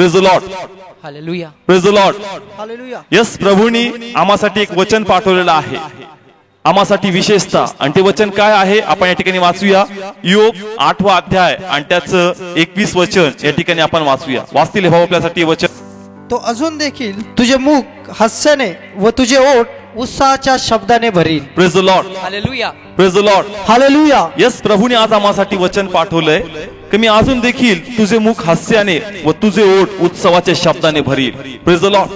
Praise the Lord, hallelujah, praise the Lord, hallelujah. Yes. प्रभूंनी आम्हासाठी एक वचन पाठवलेलं आहे, आम्हासाठी विशेषतः. आणि ते वचन काय आहे आपण या ठिकाणी वाचूया. योग 8वा अध्याय आणि त्याचं 21 वचन या ठिकाणी आपण वाचूया. वाचतील हे भाऊ आपल्यासाठी वचन. तो अजून देखील तुझे मुख हास्याने व तुझे ओठ उत्साहाच्या शब्दाने भरील. Praise the Lord, hallelujah, praise the Lord, hallelujah. Yes. प्रभूने आज आम्हासाठी वचन पाठवलंय की मी अजून देखील तुझे मुख हास्याने व तुझे ओठ उत्सवाच्या शब्दाने भरील. Praise the Lord.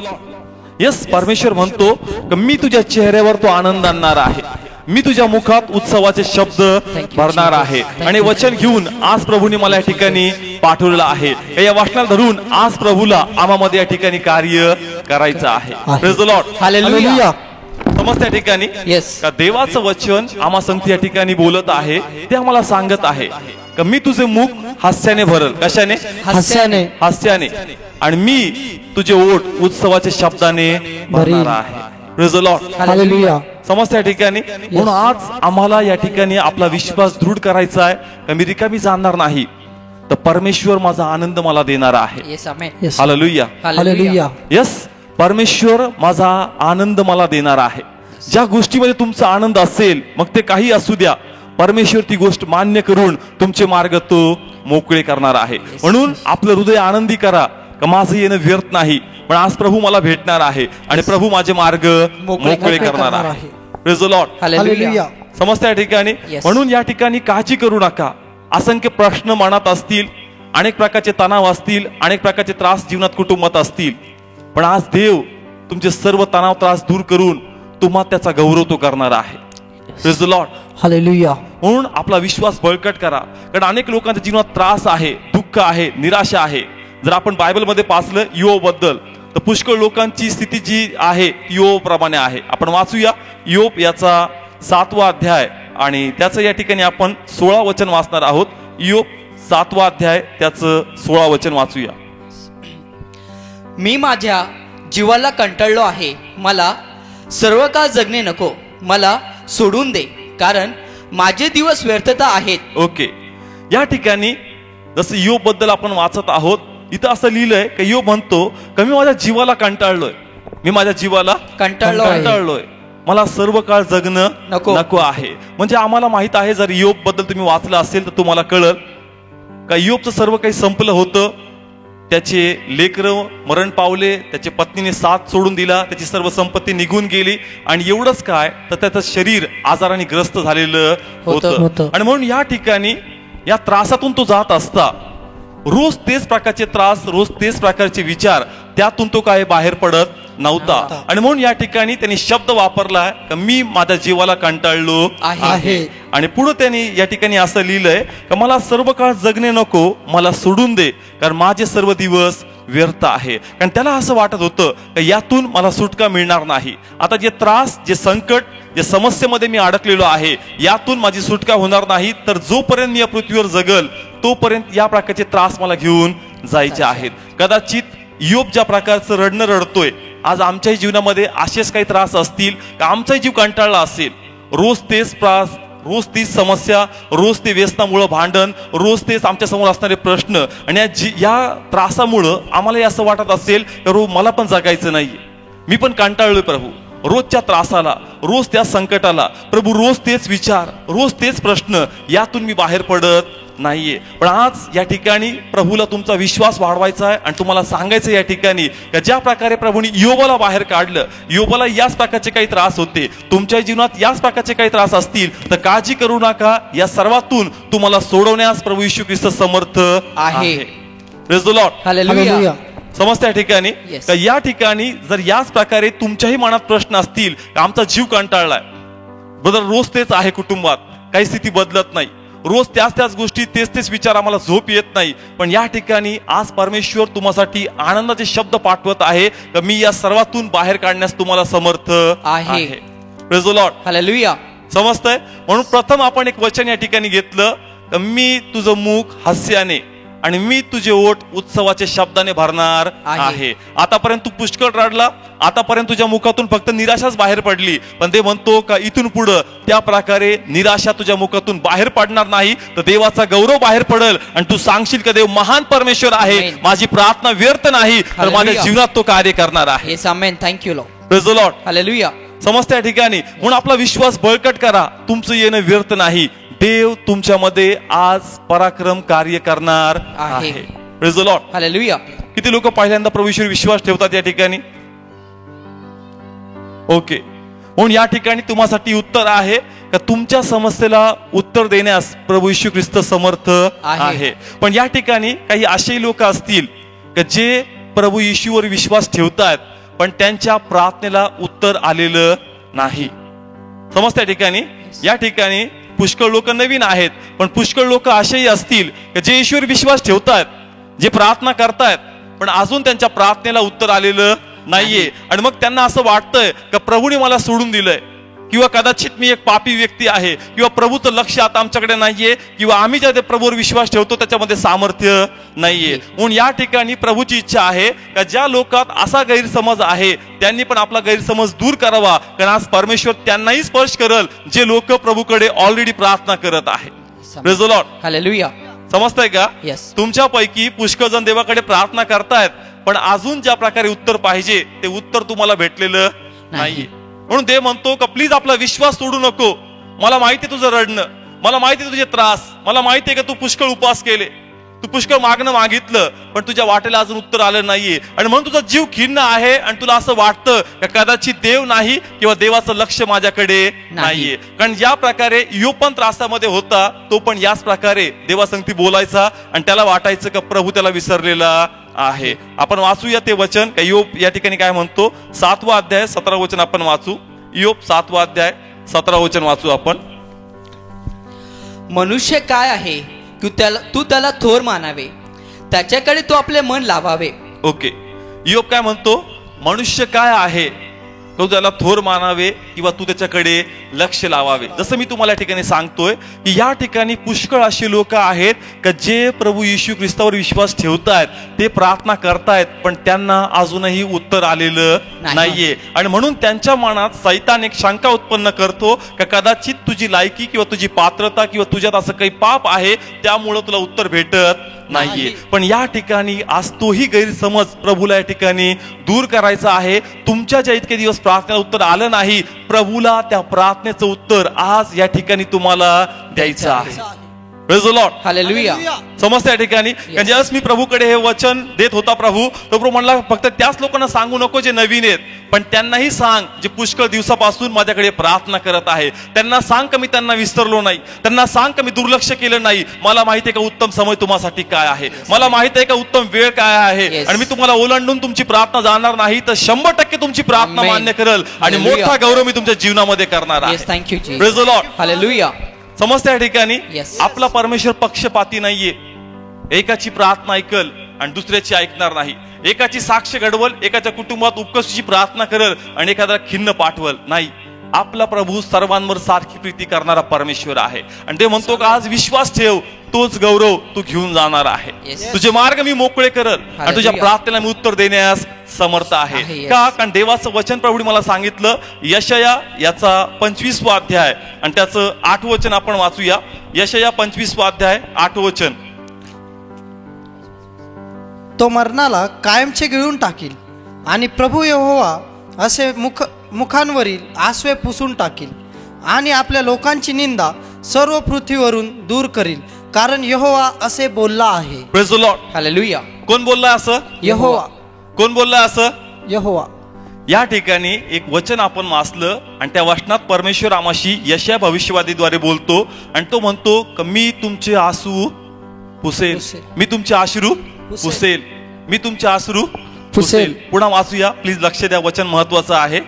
यस. परमेश्वर म्हणतो की मी तुझ्या चेहऱ्यावर तो आनंद आणणार आहे, मी तुझ्या मुखात उत्सवाचे शब्द भरणार आहे. आणि वचन घेऊन आज प्रभूने मला या ठिकाणी पाठवलेलं आहे. या वचनाला धरून आज प्रभूला आम्हामध्ये या ठिकाणी कार्य करायचं आहे. Praise the Lord, hallelujah. समजतं या ठिकाणी येस, का देवाचं वचन आम्हा संगती या ठिकाणी बोलत आहे. ते आम्हाला सांगत आहे का मी तुझे मुख हास्याने भरल. कशाने? हास्याने, हास्याने. आणि मी तुझे ओठ उत्सवाच्या शब्दाने भरणार आहे. Praise the Lord, hallelujah. समजतं या ठिकाणी. म्हणून आज आम्हाला या ठिकाणी आपला विश्वास दृढ करायचा आहे का मी रिकामी जाणार नाही, तर परमेश्वर माझा आनंद मला देणार आहे. येस, आमेन, Yes. Hallelujah, hallelujah. यस. परमेश्वर माझा आनंद मला देणार आहे. ज्या गोष्टीमध्ये तुमचा आनंद असेल मग ते काही असू द्या, परमेश्वर ती गोष्ट मान्य करून तुमचे मार्ग तो मोकळे करणार आहे. म्हणून आपलं हृदय आनंदी करा का माझं येणं व्यर्थ नाही, पण आज प्रभू मला भेटणार आहे आणि प्रभू माझे मार्ग मोकळे करणार आहे. Praise the Lord, hallelujah. समजतं या ठिकाणी. Yes. म्हणून या ठिकाणी काळजी करू नका. असंख्य प्रश्न मनात असतील, अनेक प्रकारचे तणाव असतील, अनेक प्रकारचे त्रास जीवनात कुटुंबात असतील, पण आज देव तुमचे सर्व तणाव त्रास दूर करून तुम्हाला त्याचा गौरव तो करणार आहे. Praise the Lord, hallelujah. म्हणून आपला विश्वास बळकट करा. कारण अनेक लोकांच्या जीवनात त्रास आहे, दुःख आहे, निराशा आहे. जर आपण बायबलमध्ये पाहिलं योब बद्दल तर पुष्कळ लोकांची स्थिती जी आहे योब प्रमाणे आहे. आपण वाचूया योब याचा 7वा अध्याय आणि त्याचं या ठिकाणी आपण 16 वचन वाचणार आहोत. योब 7वा अध्याय त्याचं 16 वचन वाचूया. मी माझ्या जीवाला कंटाळलो आहे, मला सर्व काळ जगणे नको, मला सोडून दे, कारण माझे दिवस व्यर्थता आहेत. ओके, या ठिकाणी जसं योब बद्दल आपण वाचत आहोत, इथं असं लिहिलंय की योब म्हणतो की मी माझ्या जीवाला कंटाळलोय, मी माझ्या जीवाला कंटाळलोय, मला सर्व काळ जगणं नको आहे. म्हणजे आम्हाला माहित आहे, जर योब बद्दल तुम्ही वाचलं असेल तर तुम्हाला कळल का योबचं सर्व काही संपलं होतं. त्याचे लेकरं मरण पावले, त्याच्या पत्नीने साथ सोडून दिला, त्याची सर्व संपत्ती निघून गेली, आणि एवढंच काय तर त्याचं शरीर आजाराने ग्रस्त झालेलं होतं. आणि म्हणून या ठिकाणी या त्रासातून तो जात असता, रोज तेच प्रकारचे त्रास, रोज तेच प्रकारचे विचार, त्यातून तो काय बाहेर पडत नव्हता. आणि म्हणून या ठिकाणी त्यांनी शब्द वापरला की मी माझ्या जीवाला कंटाळलो आहे. आणि पुढे त्यांनी या ठिकाणी असं लिहिलंय की मला सर्व काळ जगणे नको, मला सोडून दे, कारण माझे सर्व दिवस व्यर्थ आहे. कारण त्याला असं वाटत होतं की यातून मला सुटका मिळणार नाही. आता जे त्रास, जे संकट, जे समस्येमध्ये मी अडकलेलो आहे, यातून माझी सुटका होणार नाही. तर जोपर्यंत मी या पृथ्वीवर जगल तोपर्यंत या प्रकारचे त्रास मला घेऊन जायचे आहेत. कदाचित योब ज्या प्रकारचं रडणं रडतोय, आज आमच्याही जीवनामध्ये असेच काही त्रास असतील का आमचाही जीव कंटाळला असेल. रोज तेच त्रास, रोज तीच समस्या, रोज ते व्यसनामुळं भांडण, रोज तेच आमच्या समोर असणारे प्रश्न, आणि या त्रासामुळं आम्हाला असं वाटत असेल की मला पण जगायचं नाहीये, मी पण कंटाळलोय प्रभू. रोजच्या त्रासाला, रोज त्या संकटाला प्रभू, रोज तेच विचार, रोज तेच प्रश्न, यातून मी बाहेर पडत नाहीये. पण आज या ठिकाणी प्रभूला तुमचा विश्वास वाढवायचा आहे आणि तुम्हाला सांगायचं या ठिकाणी की ज्या प्रकारे प्रभूने योबाला बाहेर काढलं, योबाला याच प्रकारचे काही त्रास होते, तुमच्या जीवनात याच प्रकारचे काही त्रास असतील तर काळजी करू नका. या सर्वातून तुम्हाला सोडवण्यास प्रभू येशू ख्रिस्त समर्थ आहे. Praise the Lord, hallelujah. समजतं या ठिकाणी का या ठिकाणी जर याच प्रकारे तुमच्याही मनात प्रश्न असतील, आमचा जीव कंटाळलाय ब्रदर, रोज तेच आहे कुटुंबात, काही स्थिती बदलत नाही, रोज त्याच गोष्टी, तेच विचार, आम्हाला झोप येत नाही, पण या ठिकाणी आज परमेश्वर तुम्हासाठी आनंदाचे शब्द पाठवत आहे की मी या सर्वातून बाहेर काढण्यास तुम्हाला समर्थ आहे. Praise the Lord, hallelujah. समजतंय. म्हणून प्रथम आपण एक वचन या ठिकाणी घेतलं की मी तुझं मुख हास्याने आणि मी तुझे ओठ उत्सवाच्या शब्दाने भरणार आहे. आतापर्यंत तू पुष्कळ रडला, आतापर्यंत तुझ्या मुखातून फक्त निराशाच बाहेर पडली, पण ते म्हणतो का इथून पुढे त्या प्रकारे निराशा तुझ्या मुखातून बाहेर पडणार नाही, तर देवाचा गौरव बाहेर पडेल आणि तू सांगशील का देव महान परमेश्वर आहे, माझी प्रार्थना व्यर्थ नाही, तर माझ्या जीवनात तो कार्य करणार आहे. Yes amen. Thank you Lord. Praise the Lord. Hallelujah. समजत्या ठिकाणी म्हणून आपला विश्वास बळकट करा. तुमचं येणं व्यर्थ नाही. देव तुमच्यामध्ये आज पराक्रम कार्य करणार आहे. Praise the Lord. हालेलुया. किती लोक पहिल्यांदा प्रभू येशूवर विश्वास ठेवतात या ठिकाणी? ओके. म्हणून या ठिकाणी तुम्हासाठी उत्तर आहे का तुमच्या समस्येला उत्तर देण्यास प्रभू येशू ख्रिस्त समर्थ आहे. पण या ठिकाणी काही असे लोक असतील का जे प्रभू येशूवर विश्वास ठेवतात पण त्यांच्या प्रार्थनेला उत्तर आलेलं नाही. समजत्या ठिकाणी या ठिकाणी पुष्कळ लोक नवीन आहेत, पण पुष्कळ लोक असेही असतील जे येशूवर विश्वास ठेवतात, जे प्रार्थना करतायत, पण अजून त्यांच्या प्रार्थनेला उत्तर आलेलं नाहीये. आणि मग त्यांना असं वाटतंय का प्रभूने मला सोडून दिलंय, किंवा कदाचित मी एक पापी व्यक्ती आहे, किंवा प्रभूचं लक्ष आता आमच्याकडे नाहीये, किंवा आम्ही ज्या प्रभूवर विश्वास ठेवतो त्याच्यामध्ये सामर्थ्य नाहीये. म्हणून या ठिकाणी प्रभूची इच्छा आहे का ज्या लोकात असा गैरसमज आहे त्यांनी पण आपला गैरसमज दूर करावा, कारण आज परमेश्वर त्यांनाही स्पर्श करेल जे लोक प्रभूकडे ऑलरेडी प्रार्थना करत आहे. Praise the Lord. हालेलुया. समजताय का? येस. तुमच्यापैकी पुष्कळ जण देवाकडे प्रार्थना करतायत, पण अजून ज्या प्रकारे उत्तर पाहिजे ते उत्तर तुम्हाला भेटलेलं नाहीये. म्हणून देव म्हणतो का प्लीज आपला विश्वास सोडू नको. मला माहिती तुझं रडणं, मला माहिती तुझे त्रास, मला माहिती आहे का तू पुष्कळ उपवास केले, तू पुष्कळ मागणं मागितलं, पण तुझ्या वाटेला अजून उत्तर आलं नाहीये. आणि म्हणून तुझा जीव खिन्न आहे आणि तुला असं वाटतं का कदाचित देव नाही किंवा देवाचं लक्ष माझ्याकडे नाहीये. कारण ज्या प्रकारे योब पण त्रासामध्ये होता, तो पण याच प्रकारे देवासंगती बोलायचा आणि त्याला वाटायचं का प्रभू त्याला विसरलेला आहे. आपण वाचूया ते वचन. योब या ठिकाणी काय म्हणतो, 7वा अध्याय 17 वचन आपण वाचू. योब 7वा अध्याय 17 वचन वाचू आपण. मनुष्य काय आहे की तू त्याला थोर मानावे, त्याच्याकडे तू आपले मन लावावे. ओके. योब काय म्हणतो, मनुष्य काय आहे तो त्याला थोर मानावे किंवा तू त्याच्याकडे लक्ष लावावे. जसं मी तुम्हाला या ठिकाणी सांगतोय की या ठिकाणी पुष्कळ अशी लोक आहेत का जे प्रभू येशू ख्रिस्तावर विश्वास ठेवतायत, ते प्रार्थना करतायत, पण त्यांना अजूनही उत्तर आलेलं नाहीये. आणि म्हणून त्यांच्या मनात सैतान एक शंका उत्पन्न करतो का कदाचित तुझी लायकी किंवा तुझी पात्रता किंवा तुझ्यात असं काही पाप आहे त्यामुळं तुला उत्तर भेटत नाहीये. पण या ठिकाणी आज तोही गैरसमज प्रभूला या ठिकाणी दूर करायचा आहे. तुमच्या ज्या इतके दिवस प्रार्थनेला उत्तर आलं नाही, प्रभूला त्या प्रार्थनेचं उत्तर आज या ठिकाणी तुम्हाला द्यायचं आहे. Praise the Lord. हालेलुया. समजतं या ठिकाणी. ज्यावेळेस मी प्रभूकडे हे वचन देत होता प्रभू, तो प्रभू म्हणला फक्त त्याच लोकांना सांगू नको जे नवीन आहेत, पण त्यांनाही सांग जे पुष्कळ दिवसापासून माझ्याकडे प्रार्थना करत आहे. त्यांना सांग का मी त्यांना विसरलो नाही, त्यांना सांग का मी दुर्लक्ष केलं नाही. मला माहिती आहे का उत्तम समय तुम्हासाठी काय आहे, मला माहिती आहे का उत्तम वेळ काय आहे, आणि मी तुम्हाला ओलांडून तुमची प्रार्थना जाणार नाही, तर 100% तुमची प्रार्थना मान्य करेल आणि मोठा गौरव मी तुमच्या जीवनामध्ये करणार आहे. Thank you. Praise the Lord. Hallelujah. समजतं या ठिकाणी. आपला परमेश्वर पक्षपाती नाहीये. एकाची प्रार्थना ऐकल आणि दुसऱ्याची ऐकणार नाही. एकाची साक्ष घडवल, एकाच्या कुटुंबात उपकशीची प्रार्थना करल आणि एखादा खिन्न पाठवल नाही. आपला प्रभू सर्वांवर सारखी प्रीती करणारा परमेश्वर आहे. आणि ते म्हणतो का आज विश्वास ठेव, तोच गौरव तू घेऊन जाणार आहे. तुझे मार्ग मी मोकळे करल आणि तुझ्या प्रार्थनेला मी उत्तर देण्यास समर्थ आहे. का? कारण देवाचं वचन प्रभूने मला सांगितलं. यशया याचा 25वा अध्याय आणि त्याचं 8 वचन आपण वाचूया. यशया 25वा अध्याय 8 वचन. तो मरणाला कायमचे गिळून टाकील आणि प्रभू यहोवा असे मुखांवरील आसवे पुसून टाकील आणि आपल्या लोकांची निंदा सर्व पृथ्वीवरून दूर करील, कारण यहोवा असे बोलला आहे. Praise the Lord. हालेलुया. कोण बोललाय असं? यहोवा. कोण बोललाय असं? यहोवा. या ठिकाणी एक वचन आपण वाचलं आणि त्या वचनात परमेश्वर आम्हाशी यशया भविष्यवादीद्वारे बोलतो आणि तो म्हणतो की मी तुमचे आसू पुसेल, मी तुमचे अश्रू पुसेल, मी तुमचे अश्रू पुसेल. पुन्हा वाचूया प्लीज, लक्ष द्या, वचन महत्वाचं आहे.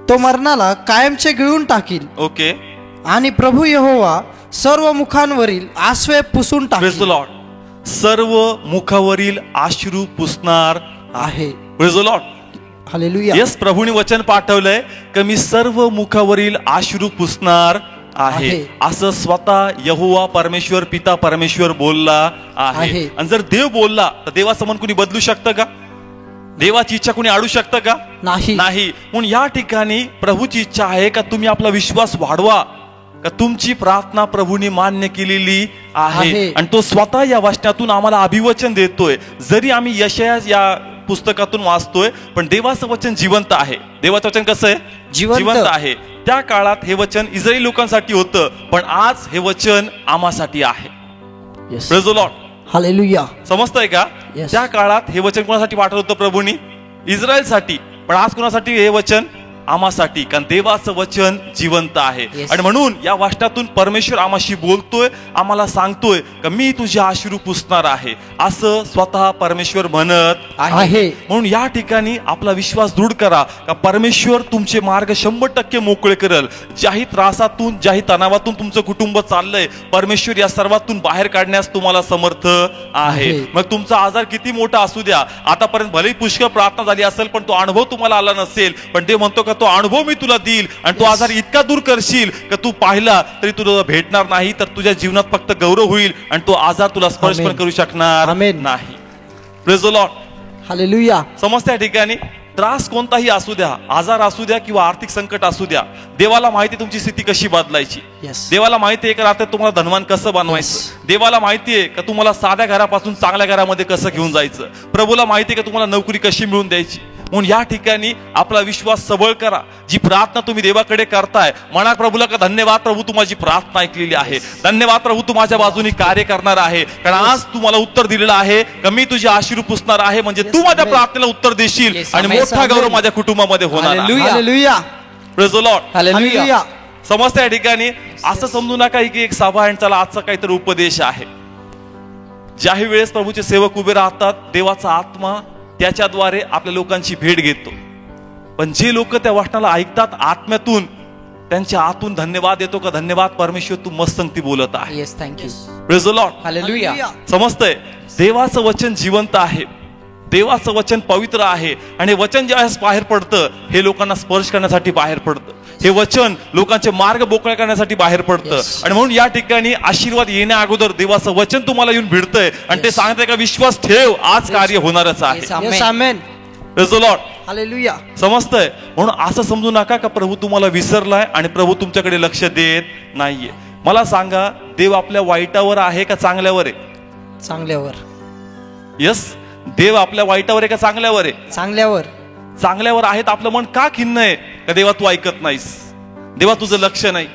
तो मरणाला कायमचे गिळून टाकील. ओके. आणि प्रभू यहोवा सर्व मुखांवरील आसवे पुसून टाकील. Praise the Lord. सर्व मुखावरील अश्रू पुसणार आहे. Praise the Lord. Hallelujah. Yes, प्रभूने वचन पाठवलंय की मी सर्व मुखावरील अश्रू पुसणार आहे असं स्वतः यहोवा परमेश्वर पिता परमेश्वर बोलला आहे. आणि जर देव बोलला तर देवाचं मन कुणी बदलू शकतं का? देवाची इच्छा कुणी आडू शकतं का? नाही. म्हणून या ठिकाणी प्रभूची इच्छा आहे का तुम्ही आपला विश्वास वाढवा, का तुमची प्रार्थना प्रभूने मान्य केलेली आहे. आणि तो स्वतः या वचनातून आम्हाला अभिवचन देतोय. जरी आम्ही यशाया या पुस्तकातून वाचतोय पण देवाचं वचन जिवंत आहे. देवाचं वचन कसं आहे? जिवंत आहे. त्या काळात हे वचन इस्रायली लोकांसाठी होतं पण आज हे वचन आम्हासाठी आहे. Praise the Lord. हालेलुया. समजतंय का? त्या काळात हे वचन कोणासाठी पाठवलं होतं प्रभूंनी? इस्रायलसाठी. पण आज कोणासाठी हे वचन? आम्हासाठी. कारण देवाचं वचन जिवंत आहे. आणि म्हणून या वाचनातून परमेश्वर आम्हाशी बोलतोय, आम्हाला सांगतोय का मी तुझे अश्रू पुसणार आहे असं स्वतः परमेश्वर म्हणत आहे. म्हणून या ठिकाणी आपला विश्वास दृढ करा का परमेश्वर तुमचे मार्ग 100% मोकळे करेल. ज्याही त्रासातून ज्याही तणावातून तुमचं कुटुंब चाललंय परमेश्वर या सर्वातून बाहेर काढण्यास तुम्हाला समर्थ आहे. मग तुमचा आजार किती मोठा असू द्या, आतापर्यंत भलेही पुष्कळ प्रार्थना झाली असेल पण तो अनुभव तुम्हाला आला नसेल, पण ते म्हणतो का तो अनुभव मी तुला देईल आणि तो आजार इतका दूर करशील का तू पाहिला तरी तुला भेटणार नाही, तर तुझ्या जीवनात फक्त गौरव होईल आणि तो आजार तुला स्पर्श पण करू शकणार नाही. Praise the Lord. हालेलुया. समजत्या ठिकाणी त्रास कोणताही असू द्या, आजार असू द्या किंवा आर्थिक संकट असू द्या, देवाला माहिती तुमची स्थिती कशी बदलायची. देवाला माहिती आहे का रात्री तुम्हाला धनवान कसं बनवायचं. देवाला माहिती आहे का तुम्हाला साध्या घरापासून चांगल्या घरामध्ये कसं घेऊन जायचं. प्रभूला माहिती आहे का तुम्हाला नोकरी कशी मिळवून द्यायची. म्हणून या ठिकाणी आपला विश्वास सबळ करा. जी प्रार्थना तुम्ही देवाकडे करताय म्हणा प्रभूला का धन्यवाद प्रभू तू माझी प्रार्थना ऐकलेली आहे, धन्यवाद प्रभू तू माझ्या बाजूने कार्य करणार आहे, कारण आज तू मला उत्तर दिलेलं आहे का मी तुझे आशीर्वाद पुसणार आहे. म्हणजे तू माझ्या प्रार्थनेला उत्तर देशील आणि मोठा गौरव माझ्या कुटुंबामध्ये होणार आहे. Praise the Lord. हालेलुया. समजतं या ठिकाणी असं समजू नका की एक सभा आणि चला आजचा काहीतरी उपदेश आहे. ज्याही वेळेस प्रभूचे सेवक उभे राहतात देवाचा आत्मा त्याच्याद्वारे आपल्या लोकांची भेट घेतो. पण जे लोक त्या वचनाला ऐकतात आत्म्यातून त्यांच्या आतून धन्यवाद येतो का धन्यवाद परमेश्वर तू मस्त संगती बोलत आहे. Praise the Lord. हालेलुया. समजतंय देवाचं वचन जिवंत आहे, देवाचं वचन पवित्र आहे आणि वचन ज्यावेळेस बाहेर पडतं हे लोकांना स्पर्श करण्यासाठी बाहेर पडतं. हे वचन लोकांचे मार्ग मोकळे करण्यासाठी बाहेर पडतं. आणि म्हणून या ठिकाणी आशीर्वाद येण्या अगोदर देवाचं वचन तुम्हाला येऊन भिडतंय आणि ते सांगतंय का विश्वास ठेव आज कार्य होणारच आहे. Amen. Praise the Lord. Hallelujah. समजतंय. म्हणून असं समजू नका का प्रभू तुम्हाला विसरलाय आणि प्रभू तुमच्याकडे लक्ष देत नाहीये. मला सांगा देव आपल्या वाईटावर आहे का चांगल्यावर आहे? चांगल्यावर. यस, देव आपल्या वाईटावर आहे का चांगल्यावर आहे? चांगल्यावर. चांगल्यावर आहेत. आपलं मन का खिन्न आहे का देवा तू ऐकत नाहीस, देवा तुझं लक्ष नाही,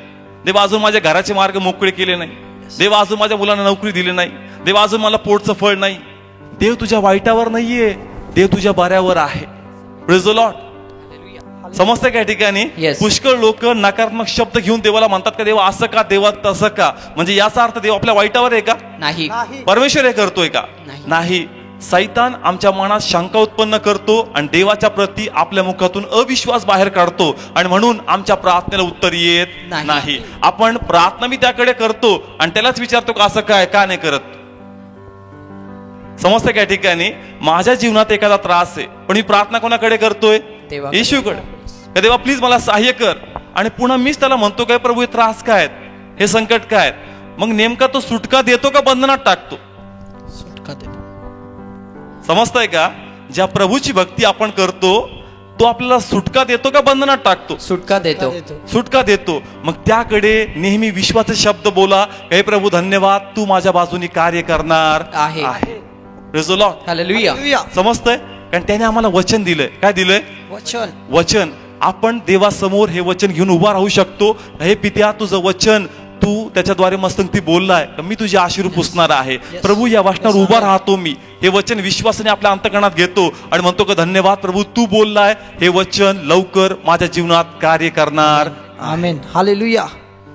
देवा अजून माझ्या घराचे मार्ग मोकळे केले नाही, देवा अजून माझ्या मुलांना नोकरी दिली नाही, देवा अजून मला पोटचं फळ नाही. देव तुझ्या वाईटावर नाहीये, देव तुझ्या बऱ्यावर आहे. Praise the Lord. समजतं का या ठिकाणी पुष्कळ लोक नकारात्मक शब्द घेऊन देवाला म्हणतात का देवा असं का, देवा तसं का. म्हणजे याचा अर्थ देव आपल्या वाईटावर आहे का? नाही. परमेश्वर हे करतोय का? नाही. सैतान आमच्या मनात शंका उत्पन्न करतो आणि देवाच्या प्रती आपल्या मुखातून अविश्वास बाहेर काढतो आणि म्हणून आमच्या प्रार्थनेला उत्तर येत नाही. आपण प्रार्थना मी त्याकडे करतो आणि त्यालाच विचारतो का असं काय का नाही करत. समजतं का या ठिकाणी माझ्या जीवनात एखादा त्रास आहे पण मी प्रार्थना कोणाकडे करतोय? येशूकडे. देवा प्लीज मला सहाय्य कर. आणि पुन्हा मीच त्याला म्हणतो काय प्रभू हे त्रास काय आहेत, हे संकट काय आहेत. मग नेमका तो सुटका देतो का बंधनात टाकतो? सुटका देतो. समजतंय का? ज्या प्रभूची भक्ती आपण करतो तो आपल्याला सुटका देतो का बंधनात टाकतो? सुटका देतो. सुटका देतो. मग त्याकडे नेहमी विश्वासाचे शब्द बोला, हे प्रभू धन्यवाद तू माझ्या बाजूने कार्य करणार आहे. Praise the Lord. हालेलुया. समजतंय? कारण त्याने आम्हाला वचन दिलंय. काय दिलंय? वचन. वचन. आपण देवासमोर हे वचन घेऊन उभा राहू शकतो. हे पित्या तुझं वचन तू त्याच्याद्वारे मस्तंगती बोललाय मी तुझे आशीर्वाद पुसणार आहे. प्रभू या वचनावर उभा राहतो. मी हे वचन विश्वासाने आपल्या अंतःकरणात घेतो आणि म्हणतो का धन्यवाद प्रभू तू बोललाय, हे वचन लवकर माझ्या जीवनात कार्य करणार. Amen. Hallelujah.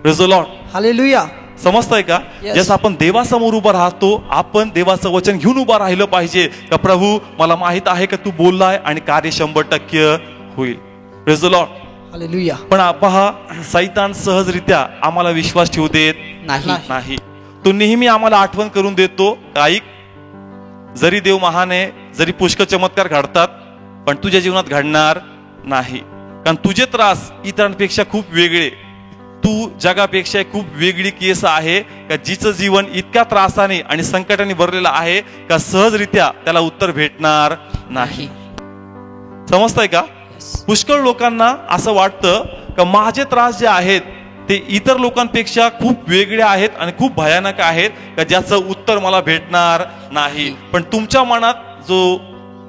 Praise the Lord. Hallelujah. समजतंय का? जसं आपण देवासमोर उभा राहतो आपण देवाचं वचन घेऊन उभा राहिलं पाहिजे का प्रभू मला माहित आहे का तू बोललाय आणि कार्य 100% होईल. Praise the Lord. हालेलुया. पण पहा सैतान सहजरित्या आम्हाला विश्वास ठेवू देत नाही. तो नेहमी आम्हाला आठवण करून देतो ऐक जरी देव महान आहे, जरी पुष्कळ चमत्कार घडतात पण तुझ्या जीवनात घडणार नाही. कारण तुझे त्रास इतरांपेक्षा खूप वेगळे. तू तू जगापेक्षा खूप वेगळी केस आहे का जिचं जीवन इतक्या त्रासाने आणि संकटाने भरलेलं आहे का सहजरित्या त्याला उत्तर भेटणार नाही. समजतंय का? पुष्कळ लोकांना असं वाटतं का माझे त्रास जे आहेत ते इतर लोकांपेक्षा खूप वेगळे आहेत आणि खूप भयानक आहेत का ज्याचं उत्तर मला भेटणार नाही. पण तुमच्या मनात जो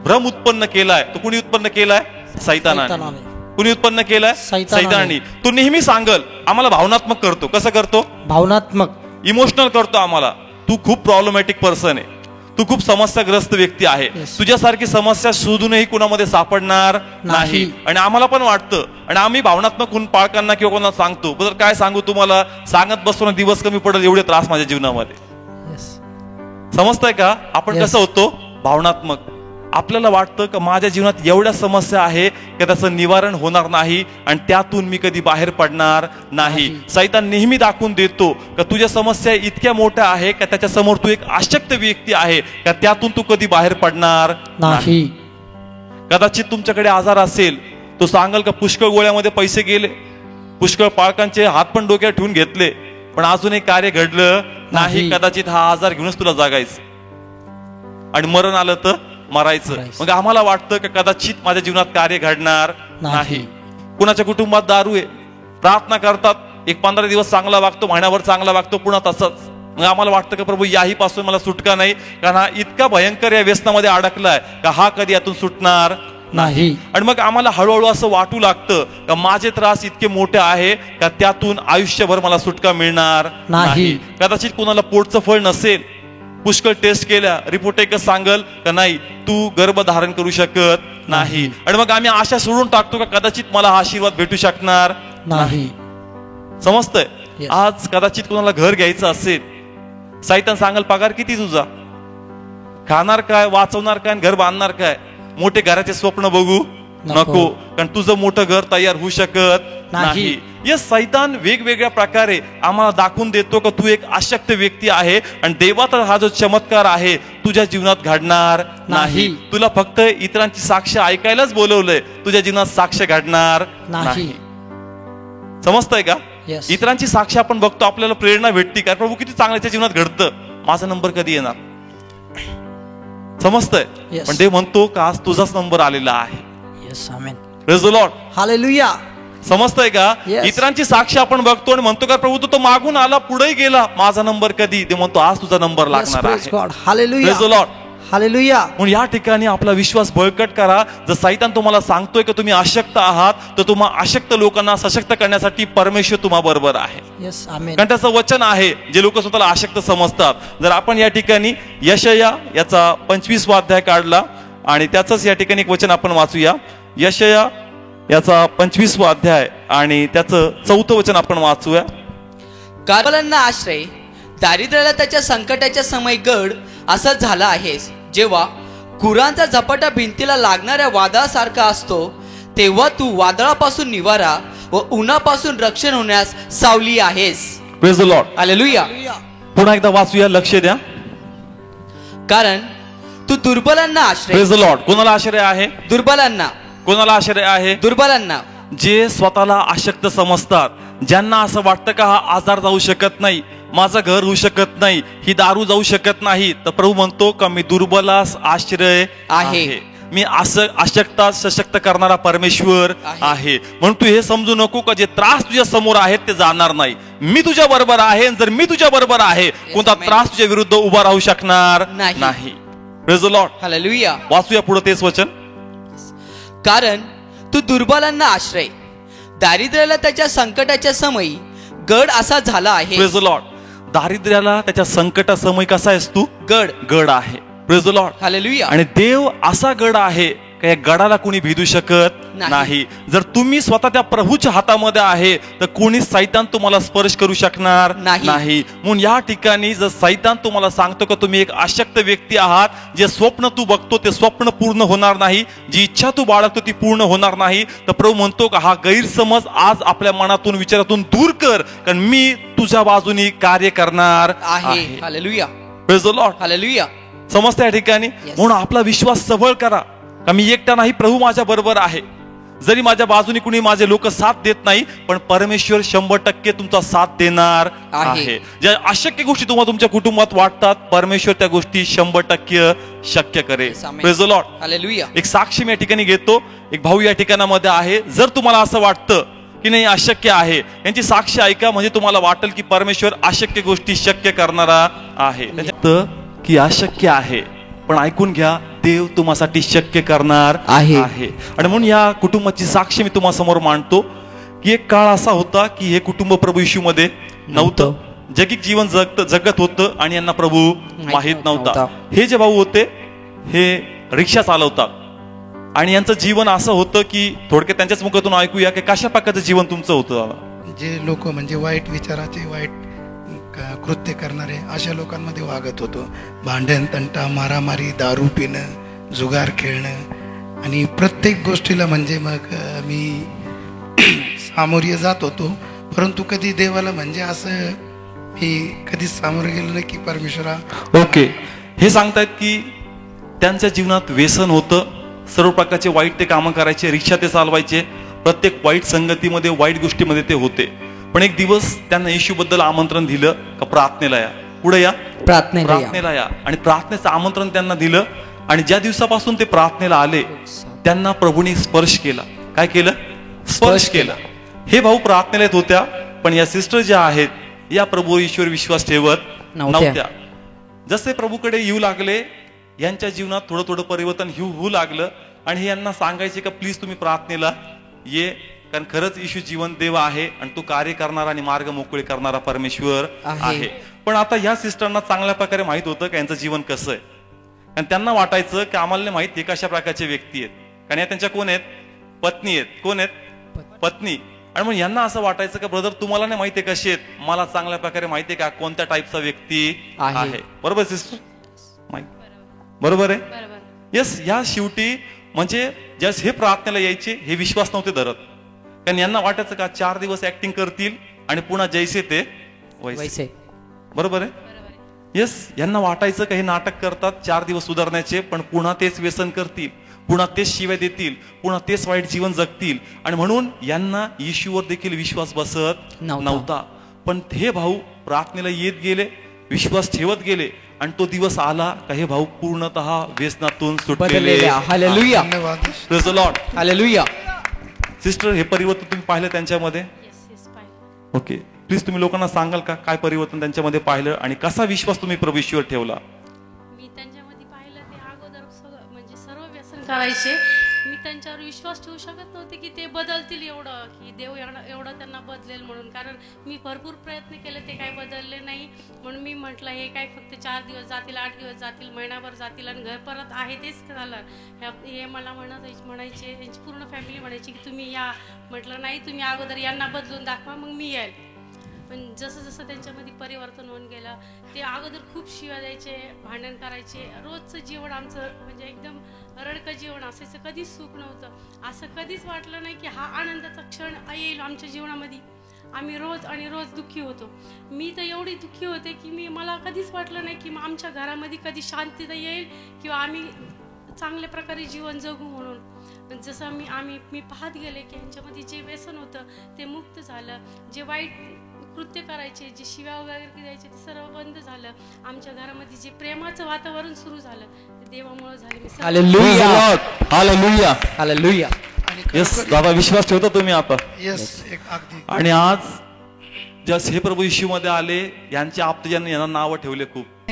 भ्रम उत्पन्न केलाय तो कुणी उत्पन्न केलाय? सैतानाने. कुणी उत्पन्न केलाय? सैतानाने. तो नेहमी सांगल आम्हाला भावनात्मक करतो. कसं करतो? भावनात्मक, इमोशनल करतो आम्हाला. तू खूप प्रॉब्लेमॅटिक पर्सन आहे, तू खूप समस्याग्रस्त व्यक्ती आहे, तुझ्यासारखी समस्या शोधूनही कुणामध्ये सापडणार नाही. आणि आम्हाला पण वाटतं आणि आम्ही भावनात्मक पालकांना किंवा कोणाला सांगतो बदल काय सांगू तुम्हाला, सांगत बसतो ना दिवस कमी पडेल एवढे त्रास माझ्या जीवनामध्ये. समजतंय का? आपण कसं होतो? भावनात्मक. आपल्याला वाटतं का माझ्या जीवनात एवढ्या समस्या आहे की त्याचं निवारण होणार नाही आणि त्यातून मी कधी बाहेर पडणार नाही. सैतान नेहमी दाखवून देतो का तुझ्या समस्या इतक्या मोठ्या आहे का त्याच्या समोर तू एक अशक्त व्यक्ती आहे का त्यातून तू कधी बाहेर पडणार नाही. कदाचित तुमच्याकडे आजार असेल, तो सांगाल का पुष्कळ गोळ्यामध्ये पैसे गेले, पुष्कळ पालकांचे हात पण डोक्यात ठेवून घेतले, पण अजूनही कार्य घडलं नाही. कदाचित हा आजार घेऊनच तुला जागायचं आणि मरण आलं तर मरायचं. मग आम्हाला वाटतं की कदाचित माझ्या जीवनात कार्य घडणार नाही. कुणाच्या कुटुंबात दारू आहे, प्रार्थना करतात, एक 15 दिवस चांगला वागतो, महिनाभर चांगला वागतो, पुन्हा तसंच. मग आम्हाला वाटतं की प्रभू याही पासून मला सुटका नाही, कारण हा इतका भयंकर या व्यसनामध्ये अडकलाय का हा कधी यातून सुटणार नाही. आणि मग आम्हाला हळूहळू असं वाटू लागतं का माझे त्रास इतके मोठे आहे का त्यातून आयुष्यभर मला सुटका मिळणार नाही. कदाचित कुणाला पोटचं फळ नसेल, पुष्कळ टेस्ट केल्या, रिपोर्ट एकच सांगल का नाही तू गर्भ धारण करू शकत नाही. आणि मग आम्ही आशा सोडून टाकतो का कदाचित मला हा आशीर्वाद भेटू शकणार नाही. समजतंय? आज कदाचित कुणाला घर घ्यायचं असेल, सैतान सांगल पगार किती तुझा, खाणार काय, वाचवणार काय, घर बांधणार काय, मोठे घराचे स्वप्न बघू नको, कारण तुझं मोठं घर तयार होऊ शकत नाही. यस, सैतान वेगवेगळ्या प्रकारे आम्हाला दाखवून देतो का तू एक अशक्त व्यक्ती आहे आणि देवाचा हा जो चमत्कार आहे तुझ्या जीवनात घडणार नाही. तुला फक्त इतरांची साक्ष ऐकायलाच बोलवलंय, तुझ्या जीवनात साक्ष घडणार नाही. समजतंय का? इतरांची साक्ष आपण बघतो, आपल्याला प्रेरणा भेटते का प्रभू किती चांगल्याच्या जीवनात घडतं, माझा नंबर कधी येणार. समजतंय? पण ते म्हणतो का आज तुझाच नंबर आलेला आहे. Praise the Lord. हालेलुया. समजतंय का? इतरांची साक्ष आपण बघतो आणि म्हणतो का प्रभू तू तो मागून आला, पुढे गेला, माझा नंबर कधी. ते म्हणतो आज तुझा नंबर लागणार आहे. Hallelujah. Praise the Lord. Hallelujah. म्हणून या ठिकाणी आपला विश्वास बळकट करा. जर सैतान तुम्हाला सांगतोय की तुम्ही अशक्त आहात, तर तुम्हा अशक्त लोकांना सशक्त करण्यासाठी परमेश्वर तुम्हा बरोबर आहे. कारण त्याचं वचन आहे, जे लोक स्वतःला अशक्त समजतात. जर आपण या ठिकाणी यशाया याचा 25वा अध्याय काढला आणि त्याचंच या ठिकाणी एक वचन आपण वाचूया. यशाया याचा 25वा अध्याय आणि त्याचं 4थं वचन आपण वाचूया. काबालांना आश्रय, दारिद्र्याला त्याच्या संकटाच्या समय गड असं झाला आहेस. जेव्हा कुरांचा झपाटा भिंतीला लागणाऱ्या वादळासारखा असतो, तेव्हा तू वादळापासून निवारा व उन्हापासून रक्षण होण्यास सावली आहेस. Praise the Lord. हालेलुया. पुन्हा एकदा वाचूया, लक्ष द्या. कारण तू दुर्बलांना आश्रय. Praise the Lord. कोणाला आश्रय आहे? दुर्बलांना. कोणाला आश्रय आहे? दुर्बलांना. जे स्वतःला अशक्त समजतात, ज्यांना असं वाटतं का हा आजार जाऊ शकत नाही, माझं घर होऊ शकत नाही, ही दारू जाऊ शकत नाही, तर प्रभू म्हणतो का मी दुर्बलास आश्रय आहे, मी असं अशक्ता सशक्त करणारा परमेश्वर आहे. म्हणून तू हे समजू नको का जे त्रास तुझ्या समोर आहेत ते जाणार नाही. मी तुझ्या बरोबर आहे. जर मी तुझ्या बरोबर आहे, कोणता त्रास तुझ्या विरुद्ध उभा राहू शकणार नाही. Praise the Lord. हालेलुया. वाचूया पुढे तेच वचन. कारण तू दुर्बलांना आश्रय, दारिद्र्याला त्याच्या संकटाच्या समयी गड असा झाला आहे. Praise the Lord. दारिद्र्याला त्याच्या संकटासमयी कसा आहेस तू? गड आहे. Praise the Lord. हालेलुया. आणि देव असा गड आहे का या गडाला कोणी भेदू शकत नाही. जर तुम्ही स्वतः त्या प्रभूच्या हातामध्ये आहे तर कोणी सैतान तुम्हाला स्पर्श करू शकणार नाही. म्हणून या ठिकाणी जर सैतान तुम्हाला सांगतो का तुम्ही एक अशक्त व्यक्ती आहात, जे स्वप्न तू बघतो ते स्वप्न पूर्ण होणार नाही, जी इच्छा तू बाळगतो ती पूर्ण होणार नाही, तर प्रभू म्हणतो का हा गैरसमज आज आपल्या मनातून विचारातून दूर कर, कारण मी तुझ्या बाजूनी कार्य करणार आहे. Hallelujah. Praise the Lord. Hallelujah. समजतं या ठिकाणी? म्हणून आपला विश्वास सबळ करा का मी एकटा नाही, प्रभू माझ्या बरोबर आहे. जरी माझ्या बाजूने कुणी माझे लोक साथ देत नाही, पण परमेश्वर 100% तुमचा साथ देणार आहे. ज्या अशक्य गोष्टी तुम्हाला तुमच्या कुटुंबात वाटतात, परमेश्वर त्या गोष्टी 100% शक्य करेल. Praise the Lord. हालेलुया. एक साक्षी मी या ठिकाणी घेतो. एक भाऊ या ठिकाणामध्ये आहे. जर तुम्हाला असं वाटतं की नाही अशक्य आहे, यांची साक्षी ऐका, म्हणजे तुम्हाला वाटेल की परमेश्वर अशक्य गोष्टी शक्य करणारा आहे. की अशक्य आहे, पण ऐकून घ्या, देव तुम्हासाठी शक्य करणार आहे. आणि म्हणून या कुटुंबाची साक्षी मी तुम्हा समोर मांडतो की एक काळ असा होता की हे कुटुंब प्रभू येशू मध्ये नव्हतं, जगिक जीवन जगत होतं आणि यांना प्रभू माहित नव्हता. हे जे भाऊ होते हे रिक्षा चालवतात आणि यांचं जीवन असं होतं की थोडक्यात त्यांच्याच मुखातून ऐकूया की कशा प्रकारचं जीवन तुमचं होतं. जे लोक म्हणजे वाईट विचाराचे, वाईट कृत्य करणारे अशा लोकांमध्ये वागत होतो. भांडण तंटा, मारामारी, दारू पिणं, जुगार खेळणं आणि प्रत्येक गोष्टीला म्हणजे मग मी सामोरे जात होतो. परंतु कधी देवाला म्हणजे असं मी कधीच सामोरे गेलो नाही की परमेश्वरा. ओके, हे सांगतायत की त्यांच्या जीवनात व्यसन होतं, सर्व प्रकारचे वाईट ते कामं करायचे, रिक्षा ते चालवायचे, प्रत्येक वाईट संगतीमध्ये, वाईट गोष्टीमध्ये ते होते. पण एक दिवस त्यांना येशूबद्दल आमंत्रण दिलं का प्रार्थनेला या, पुढे या, प्रार्थनेला या. आणि प्रार्थनेचं आमंत्रण त्यांना दिलं आणि ज्या दिवसापासून ते प्रार्थनेला आले त्यांना प्रभूने स्पर्श केला. काय केलं? स्पर्श केला. हे भाऊ प्रार्थनेला येत होत्या, पण या सिस्टर ज्या आहेत या प्रभू ईश्वर विश्वास ठेवत नव्हत्या. जसे प्रभूकडे येऊ लागले, यांच्या जीवनात थोडं थोडं परिवर्तन होऊ लागलं आणि हे यांना सांगायचे का प्लीज तुम्ही प्रार्थनेला ये, कारण खरंच येशू जीवन देव आहे आणि तो कार्य करणारा आणि मार्ग मोकळे करणारा परमेश्वर आहे. पण आता ह्या सिस्टरना चांगल्या प्रकारे माहित होतं की यांचं जीवन कसं आहे, आणि त्यांना वाटायचं की आम्हाला नाही माहित हे कशा प्रकारचे व्यक्ती आहेत, कारण या त्यांच्या कोण आहेत? पत्नी आहेत. कोण आहेत? पत्नी. आणि मग यांना असं वाटायचं का ब्रदर तुम्हाला नाही माहिती कसे आहेत, मला चांगल्या प्रकारे माहितीये का कोणत्या टाईपचा व्यक्ती आहे. बरोबर सिस्टर? बरोबर आहे. येस. या शेवटी म्हणजे जस हे प्रार्थनेला यायचे हे विश्वास नव्हते धरत, कारण यांना वाटायचं का 4 दिवस ऍक्टिंग करतील आणि पुन्हा जैसे ते वैसे. बरोबर आहे. येस. यांना वाटायचं का हे नाटक करतात 4 दिवस सुधारण्याचे, पण पुन्हा तेच व्यसन करतील, पुन्हा तेच शिव्या देतील, पुन्हा तेच वाईट जीवन जगतील. आणि म्हणून यांना येशूवर देखील विश्वास बसत नव्हता. पण हे भाऊ प्रार्थनेला येत गेले, विश्वास ठेवत गेले आणि तो दिवस आला का हे भाऊ पूर्णतः व्यसनातून सुटलेले. Hallelujah. Praise the Lord. Hallelujah. Sister हे परिवर्तन तुम्ही पाहिलं त्यांच्यामध्ये? ओके, प्लीज तुम्ही लोकांना सांगाल का काय परिवर्तन त्यांच्यामध्ये पाहिलं आणि कसा विश्वास तुम्ही प्रभू ईश्वर ठेवला? मी त्यांच्यामध्ये पाहिलं ते अगोदर म्हणजे सर्व व्यसन करायचे. मी त्यांच्यावर विश्वास ठेवू शकत नव्हते की ते बदलतील, एवढं की देव एवढं त्यांना बदलेल म्हणून. कारण मी भरपूर प्रयत्न केले, ते काही बदलले नाही. म्हणून मी म्हटलं हे काय फक्त 4 दिवस जातील, 8 दिवस जातील, महिनाभर जातील आणि घर परत आहे तेच झालं. हे मला म्हणायचे, त्यांची पूर्ण फॅमिली म्हणायची की तुम्ही या. म्हटलं नाही, तुम्ही अगोदर यांना बदलून दाखवा मग मी येईल. पण जसं जसं त्यांच्यामध्ये परिवर्तन होऊन गेलं, ते अगोदर खूप शिव्या द्यायचे, भांडण करायचे. रोजचं जीवन आमचं म्हणजे एकदम रडकं जीवन असायचं, कधीच सुख नव्हतं. असं कधीच वाटलं नाही की हा आनंदाचा क्षण येईल आमच्या जीवनामध्ये. आम्ही रोज दुःखी होतो. मी तर एवढी दुःखी होते की मला कधीच वाटलं नाही की आमच्या घरामध्ये कधी शांतता येईल किंवा आम्ही चांगल्या प्रकारे जीवन जगू म्हणून. जसं मी पाहत गेले की यांच्यामध्ये जे व्यसन होतं ते मुक्त झालं, जे वाईट कृत्य करायचे, जे शिव्या वगैरे द्यायचे ते सर्व बंद झालं. आमच्या घरामध्ये जे प्रेमाचं वातावरण सुरू झालं ते देवामुळे झाले. हालेलुया. हालेलुया. हालेलुया. येस दादा, विश्वास ठेवता तुम्ही आता? येस, एक अगदी. आणि आज जस हे प्रभू येशू मध्ये आले, यांच्या आप्तजनांनी यांना नावं ठेवले खूप.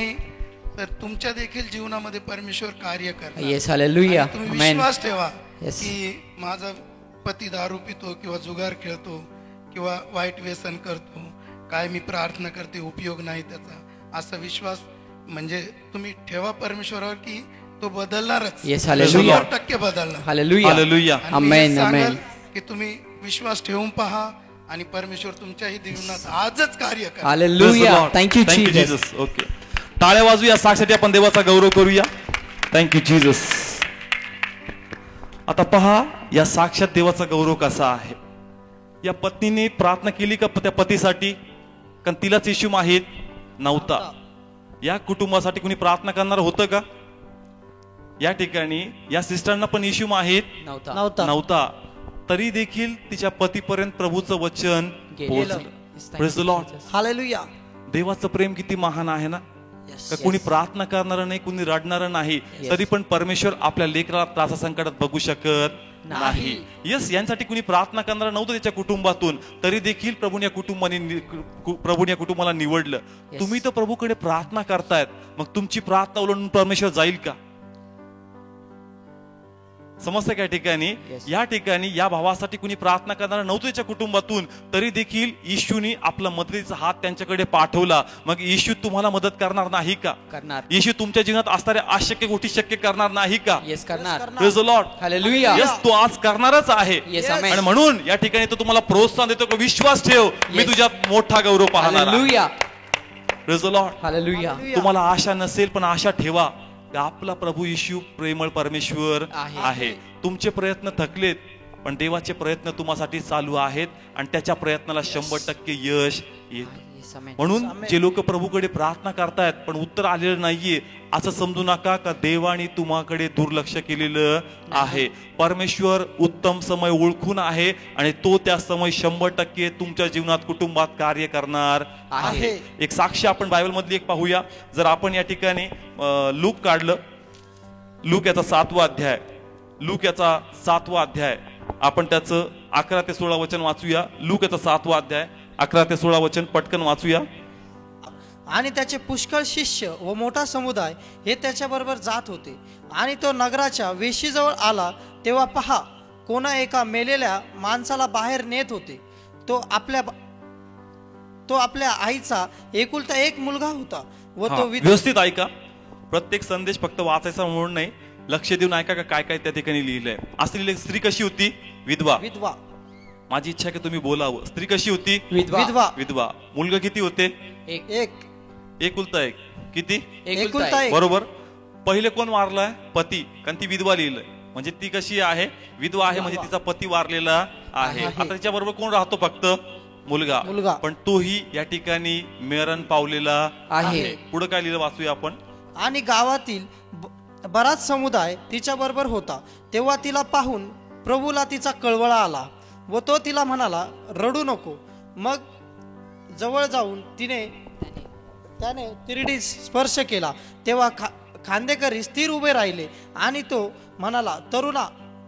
तर तुमच्या देखील जीवनामध्ये परमेश्वर कार्य करणार. येस. हालेलुया. तुम्ही विश्वास ठेवा की माझा पती दारू पितो किंवा जुगार खेळतो किंवा वाईट व्यसन करतो, काय मी प्रार्थना करते उपयोग नाही त्याचा, असा विश्वास म्हणजे तुम्ही ठेवा परमेश्वरावर की तो बदलणारच. 100% बदलणार. हालेलुया. आमेन. आमेन. की तुम्ही विश्वास ठेवून पहा आणि परमेश्वर तुमच्याही जीवनात आजच कार्य करा. हालेलुया. Thank you Jesus. ओके, टाळ्या वाजूया, साक्षात आपण देवाचा गौरव करूया. Thank you Jesus. आता पहा या साक्षात देवाचा गौरव कसा आहे. या पत्नीने प्रार्थना केली का त्या पतीसाठी? कारण तिलाच येशू माहित नव्हता. या कुटुंबासाठी कुणी प्रार्थना करणार होतं का? या ठिकाणी या सिस्टरना पण येशू माहित नव्हता. तरी देखील तिच्या पतीपर्यंत प्रभूचं वचन पोहोचलं. Praise the Lord. हालेलुया. देवाचं प्रेम किती महान आहे ना. का कुणी प्रार्थना करणार नाही, कुणी रडणार नाही, तरी पण परमेश्वर आपल्या लेकराला त्रासा संकटात बघू शकत नाही. यस, यांसाठी कुणी प्रार्थना करणार नव्हतं त्याच्या कुटुंबातून, तरी देखील प्रभूने या कुटुंबाला निवडलं. तुम्ही तर प्रभूकडे प्रार्थना करतायत, मग तुमची प्रार्थना ओलांडून परमेश्वर जाईल का? समजतं का? या ठिकाणी या भावासाठी कुणी प्रार्थना करणार नव्हतं त्याच्या कुटुंबातून, तरी देखील येशूनी आपला मदतीचा हात त्यांच्याकडे पाठवला. मग येशू तुम्हाला मदत करणार नाही का? करणार. येशू तुमच्या जीवनात असणाऱ्या अशक्य गोष्टी शक्य करणार नाही का? येस, करणार. Praise the Lord. Hallelujah. Yes, तो आज करणारच आहे. Yes, amen. आणि म्हणून या ठिकाणी तो तुम्हाला प्रोत्साहन देतो की विश्वास ठेव, मी तुझ्यात मोठा गौरव पाहणार आहे. Hallelujah. Praise the Lord. Hallelujah. तुम्हाला आशा नसेल पण आशा ठेवा, आपला प्रभू येशू प्रेमळ परमेश्वर आहे. तुमचे प्रयत्न थकलेत, पण देवाचे प्रयत्न तुम्हासाठी चालू आहेत आणि त्याच्या प्रयत्नाला 100% यश येतं. म्हणून जे लोक प्रभूकडे प्रार्थना करतायत पण उत्तर आलेलं नाहीये, असं समजू नका का देवाने तुम्हाकडे दुर्लक्ष केलेलं आहे. परमेश्वर उत्तम समय ओळखून आहे आणि तो त्या समय 100% तुमच्या जीवनात कुटुंबात कार्य करणार आहे. एक साक्ष आपण बायबल मधली एक पाहूया. जर आपण या ठिकाणी लूक काढलं, लूक याचा 7वा अध्याय, आपण त्याचं 11 ते 16 वचन वाचूया. लूक याचा 7वा अध्याय 11 ते 16 वचन पटकन वाचूया. आणि त्याचे पुष्कळ शिष्य व मोठा समुदाय हे त्याच्याबरोबर जात होते. आणि तो नगराच्या वेशीजवळ आला तेव्हा पहा, कोणा एका मेलेल्या माणसाला बाहेर नेत होते. तो आपल्या आईचा एकुलता एक मुलगा होता व तो व्यवस्थित ऐका. प्रत्येक संदेश फक्त वाचायचा म्हणून नाही, लक्ष देऊन ऐका का काय काय त्या ठिकाणी लिहिलंय. असं लिहिलंय, स्त्री कशी होती? विधवा. माझी इच्छा आहे की तुम्ही बोलावं. स्त्री कशी होती? विधवा. मुलगा किती होते? एकुलता एक. किती? एकुलता एक. बरोबर. पहिले कोण वारलाय? पती. कारण ती विधवा लिहिलंय, म्हणजे ती कशी आहे? विधवा आहे, म्हणजे तिचा पती वारलेला आहे. आता तिच्या बरोबर कोण राहतो? फक्त मुलगा. पण तोही या ठिकाणी मरण पावलेला आहे. पुढे काय लिहिलं वाचूया आपण. आणि गावातील बराच समुदाय तिच्या बरोबर होता. तेव्हा तिला पाहून प्रभूला तिचा कळवळा आला व तो तिला म्हणाला, रडू नको. मग जवळ जाऊन त्याने तिरडी स्पर्श केला. तेव्हा खांदेकरी स्थिर उभे राहिले आणि तो म्हणाला, तरुणा,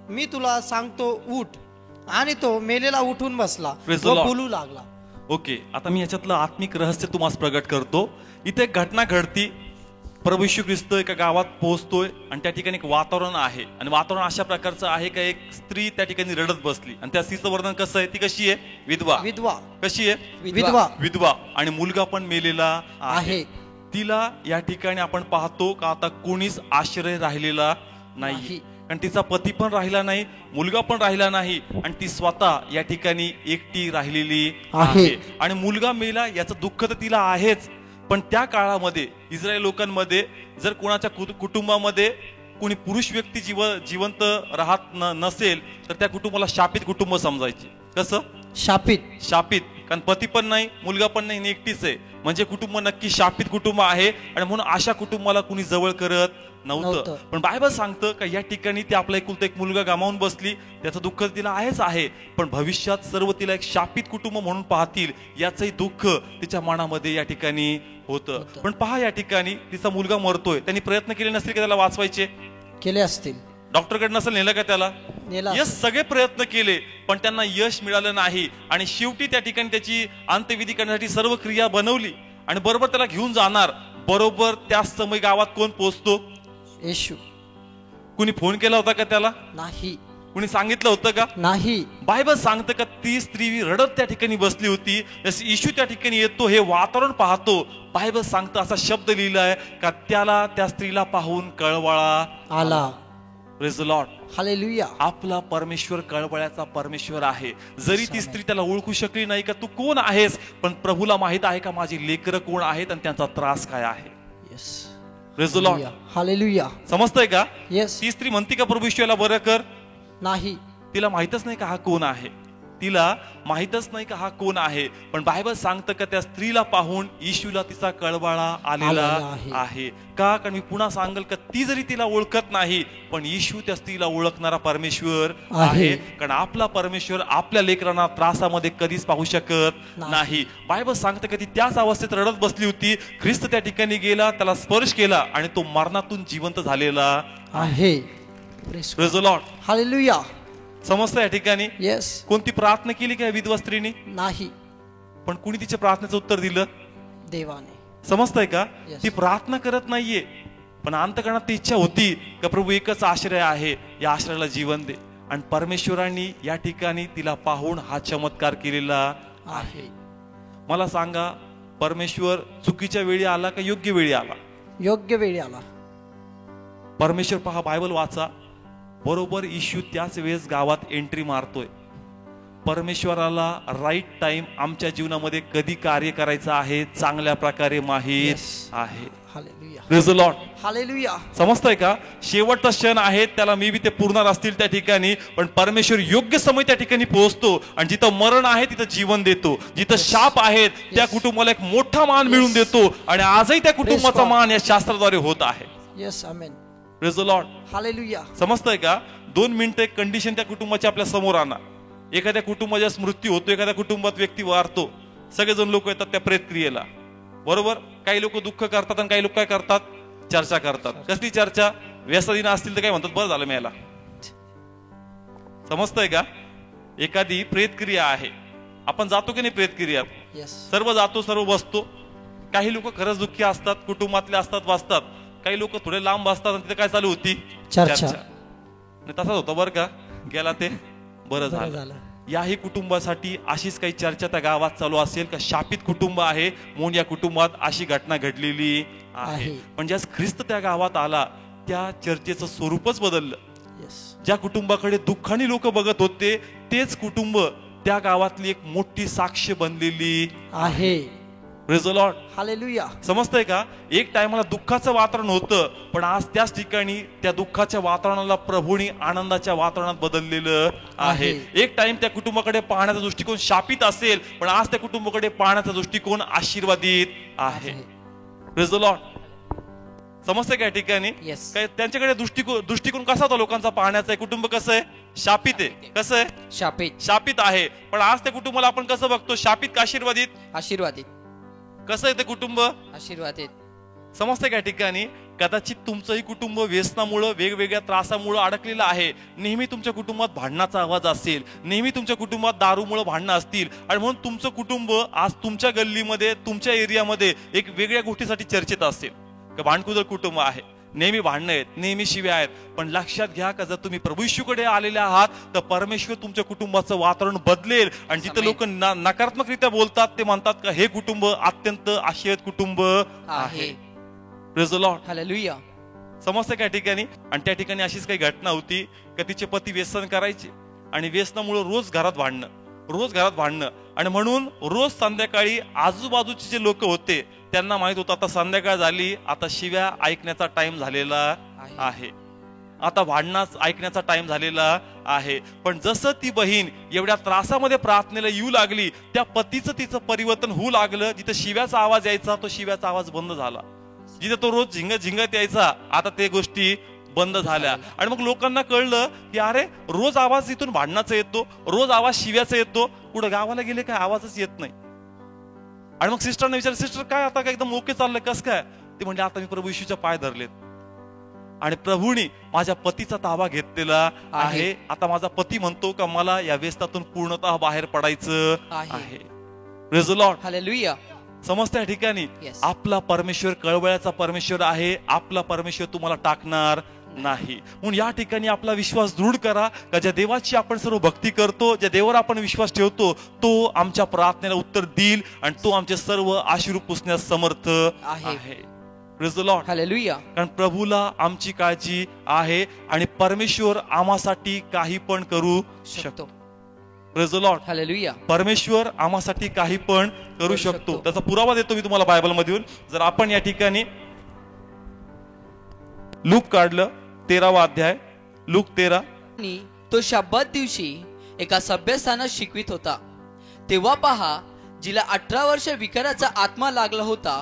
मी तुला सांगतो, उठ. आणि तो मेलेला उठून बसला व बोलू लागला. ओके, आता मी याच्यातलं आत्मिक रहस्य तुम्हाला प्रगट करतो. इथे एक घटना घडती. प्रभू येशू ख्रिस्त एका गावात पोहोचतोय आणि त्या ठिकाणी एक वातावरण आहे, आणि वातावरण अशा प्रकारचं आहे का एक स्त्री त्या ठिकाणी रडत बसली, आणि त्या स्त्रीचं वर्णन कसं आहे? ती कशी आहे? विधवा. कशी आहे? विधवा. आणि मुलगा पण मेलेला आहे. तिला या ठिकाणी आपण पाहतो का आता कोणीच आश्रय राहिलेला नाही, कारण तिचा पती पण राहिला नाही, मुलगा पण राहिला नाही, आणि ती स्वतः या ठिकाणी एकटी राहिलेली आहे. आणि मुलगा मेला याचं दुःख तर तिला आहेच, पण त्या काळामध्ये इस्रायल लोकांमध्ये जर कोणाच्या कुटुंबामध्ये कोणी पुरुष व्यक्ती जिवंत राहत नसेल तर त्या कुटुंबाला शापित कुटुंब समजायचे. कसं? शापित. कारण पती पण नाही, मुलगा पण नाही, एकटीच आहे, म्हणजे कुटुंब नक्की शापित कुटुंब आहे. आणि म्हणून अशा कुटुंबाला कुणी जवळ करत नव्हतं. पण बायबल सांगतं का या ठिकाणी ती आपला एकुलता एक मुलगा गमावून बसली, त्याचं दुःख तिला आहेच आहे, पण भविष्यात सर्व तिला एक शापित कुटुंब म्हणून पाहतील याचंही दुःख तिच्या मनामध्ये या ठिकाणी होतं. पण पहा, या ठिकाणी तिचा मुलगा मरतोय. त्यांनी प्रयत्न केले नसतील का त्याला वाचवायचे? केले असतील. डॉक्टरकडे नसेल नेलं का त्याला? यश, सगळे प्रयत्न केले पण त्यांना यश मिळालं नाही. आणि शेवटी त्या ठिकाणी त्याची अंत्यविधी करण्यासाठी सर्व क्रिया बनवली आणि बरोबर त्याला घेऊन जाणार. बरोबर त्याच समय गावात कोण पोहोचतो? येशू. कुणी फोन केला होता का त्याला? नाही. कुणी सांगितलं होतं का? नाही. बायबल सांगतं का ती स्त्री रडत त्या ठिकाणी बसली होती. येशू त्या ठिकाणी येतो, हे वातावरण पाहतो. बायबल सांगतं, असा शब्द लिहिलाय का त्याला त्या स्त्रीला पाहून कळवळा आला. Praise the Lord. हालेलुया. आपला परमेश्वर कळवळ्याचा परमेश्वर आहे. जरी ती स्त्री त्याला ओळखू शकली नाही का तू कोण आहेस, पण प्रभूला माहित आहे का माझी लेकरं कोण आहेत आणि त्यांचा त्रास काय आहे. Praise the Lord. हालेलुया. समजतंय का? येस. ती स्त्री म्हणती का प्रभू येशूला बरं कर? नाही. तिला माहितच नाही का हा कोण आहे. तिला माहीतच नाही का हा कोण आहे, पण बायबल सांगतं का त्या स्त्रीला पाहून येशूला तिचा कळवळा आलेला आहे. का? कारण मी पुन्हा सांगेल का ती जरी तिला ओळखत नाही, पण येशू त्या स्त्रीला ओळखणारा परमेश्वर आहे. कारण आपला परमेश्वर आपल्या लेकरांना त्रासामध्ये कधीच पाहू शकत नाही. बायबल सांगतं का ती त्याच अवस्थेत रडत बसली होती. ख्रिस्त त्या ठिकाणी गेला, त्याला स्पर्श केला आणि तो मरणातून जिवंत झालेला आहे. Praise the Lord. हालेलुया. समजतं या ठिकाणी येस. कोणती प्रार्थना केली का विधवा स्त्रीने? नाही, पण कुणी तिच्या प्रार्थनेचं उत्तर दिलं? देवाने. समजतंय का? Yes. ती प्रार्थना करत नाहीये, पण अंतकरणात ती इच्छा होती का प्रभू एकच आश्रय आहे, या आश्रयाला जीवन दे. आणि परमेश्वरांनी या ठिकाणी तिला पाहून हा चमत्कार केलेला आहे. मला सांगा, परमेश्वर चुकीच्या वेळी आला का योग्य वेळी आला? योग्य वेळी आला. परमेश्वर पहा, बायबल वाचा, बरोबर येशू त्याच वेळेस गावात एंट्री मारतोय. परमेश्वराला राईट टाइम आमच्या जीवनामध्ये कधी कार्य करायचं आहे चांगल्या प्रकारे माहीत आहे. Hallelujah. Praise the Lord. Hallelujah. समजतंय का? शेवटचा क्षण आहे, त्याला मे बी ते पूर्ण असतील त्या ठिकाणी, पण परमेश्वर योग्य समय त्या ठिकाणी पोहोचतो आणि जिथं मरण आहे तिथं जीवन देतो, जिथं शाप आहेत त्या कुटुंबाला एक मोठा मान मिळवून देतो. आणि आजही त्या कुटुंबाचा मान या शास्त्राद्वारे होत आहे. Yes. Amen. Praise the Lord. Hallelujah. समजतंय का? 2 मिनिटं एक कंडिशन त्या कुटुंबाची आपल्या समोर आणा. एखाद्या कुटुंबाचा मृत्यू होतो, एखाद्या कुटुंबात व्यक्ती वारतो, सगळेजण लोक येतात त्या प्रेतक्रियेला, बरोबर? काही लोक दुःख करतात आणि काही लोक काय करतात? चर्चा करतात. कसली चर्चा? व्यसनाधीन असतील तर काय म्हणतात, बरं झालं मेला. समजतंय का? एखादी प्रेतक्रिया आहे, आपण जातो की नाही प्रेतक्रियात? सर्व जातो, सर्व बसतो. काही लोक खरंच दुःखी असतात, कुटुंबातले असतात, वाचतात. काही लोक थोडे लांब असतात आणि तिथे काय चालू होती? चर्चा. तसाच होता बरं का, गेला ते बरं झालं. याही कुटुंबासाठी अशीच काही चर्चा त्या गावात चालू असेल का शापित कुटुंब आहे म्हणून या कुटुंबात अशी घटना घडलेली आहे. पण ज्या ख्रिस्त त्या गावात आला त्या चर्चेचं स्वरूपच बदललं. ज्या कुटुंबाकडे दुःखाने लोक बघत होते तेच कुटुंब त्या गावातली एक मोठी साक्ष बनलेली आहे. Praise the Lord. हालेलुया. समजतंय का? एक टायमाला दुःखाचं वातावरण होतं, पण आज त्याच ठिकाणी त्या दुःखाच्या वातावरणाला प्रभूने आनंदाच्या वातावरणात बदललेलं आहे. एक टाइम त्या कुटुंबाकडे पाहण्याचा दृष्टिकोन शापित असेल, पण आज त्या कुटुंबाकडे पाहण्याचा दृष्टिकोन आशीर्वादित आहे. Praise the Lord. समजतंय का या ठिकाणी? काय त्यांच्याकडे दृष्टिकोन कसा होता लोकांचा पाहण्याचा? कुटुंब कसं आहे? शापित आहे. कसं आहे? शापित आहे. पण आज त्या कुटुंबाला आपण कसं बघतो? शापित का आशीर्वादित? आशीर्वादित. कसं आहे ते कुटुंब? आशीर्वादित. समजतंय का ठिकाणी? कदाचित तुमचंही कुटुंब व्यसनामुळे वेगवेगळ्या त्रासामुळे अडकलेलं आहे. नेहमी तुमच्या कुटुंबात भांडणाचा आवाज असेल, नेहमी तुमच्या कुटुंबात दारूमुळे भांडणं असतील, आणि म्हणून तुमचं कुटुंब आज तुमच्या गल्लीमध्ये, तुमच्या एरियामध्ये एक वेगळ्या गोष्टीसाठी चर्चेत असेल का भांडकुदळ कुटुंब आहे, नेहमी भांडणं आहेत, नेहमी शिव्या आहेत. पण लक्षात घ्या का जर तुम्ही प्रभू येशूकडे आलेले आहात तर परमेश्वर तुमच्या कुटुंबाचं वातावरण बदलेल. आणि जिथे लोक नकारात्मकरित्या बोलतात ते म्हणतात का हे कुटुंब अत्यंत आशीर्वादित कुटुंब आहे. Praise the Lord. हालेलुया. समजतं का ठिकाणी? आणि त्या ठिकाणी अशीच काही घटना होती का तिचे पती व्यसन करायचे आणि व्यसनामुळे रोज घरात भांडणं, आणि म्हणून रोज संध्याकाळी आजूबाजूचे जे लोक होते त्यांना माहित होतं आता संध्याकाळ झाली, आता शिव्या ऐकण्याचा टाइम झालेला आहे, आता भांडणाच ऐकण्याचा टाइम झालेला आहे. पण जसं ती बहीण एवढ्या त्रासामध्ये प्रार्थनेला येऊ लागली, त्या पतीचं तिचं परिवर्तन होऊ लागलं. जिथं शिव्याचा आवाज यायचा तो शिव्याचा आवाज बंद झाला, जिथे तो रोज झिंगत यायचा आता ते गोष्टी बंद झाल्या. आणि मग लोकांना कळलं की अरे रोज आवाज इथून भांडणाचा येतो, रोज आवाज शिव्याचा येतो, पुढे गावाला गेले काय आवाजच येत नाही. आणि मग सिस्टरने विचारलं, सिस्टर काय आता काय एकदम ओके चाललंय, कस काय? ते म्हणजे आता मी प्रभू येशूच्या पाय धरलेत आणि प्रभूनी माझ्या पतीचा ताबा घेतलेला आहे. आता माझा पती म्हणतो का मला या व्यसनातून पूर्णतः बाहेर पडायचं आहे. Praise the Lord. हालेलुया. समजतं या ठिकाणी? आपला परमेश्वर कळवळ्याचा परमेश्वर आहे. आपला परमेश्वर तुम्हाला टाकणार नाही. म्हणून या ठिकाणी आपला विश्वास दृढ करा का ज्या देवाची आपण सर्व भक्ती करतो, ज्या देवावर आपण विश्वास ठेवतो तो आमच्या प्रार्थनेला उत्तर देईल आणि तो आमचे सर्व अश्रू पुसण्यास समर्थ आहे. Praise the Lord. हालेलुया. कारण प्रभूला आमची काळजी आहे आणि परमेश्वर आम्हासाठी काही पण करू शकतो. Praise the Lord. हालेलुया. परमेश्वर आम्हासाठी काही पण करू शकतो. त्याचा पुरावा देतो मी तुम्हाला बायबल मधून. जर आपण या ठिकाणी लूक काढलं 13वा अध्याय, लूक 13. तो शब्बात दिवशी एका सभ्यस्थानात शिकवित होता. तेव्हा पहा, जिला 18 वर्ष विकाराचा आत्मा लागला होता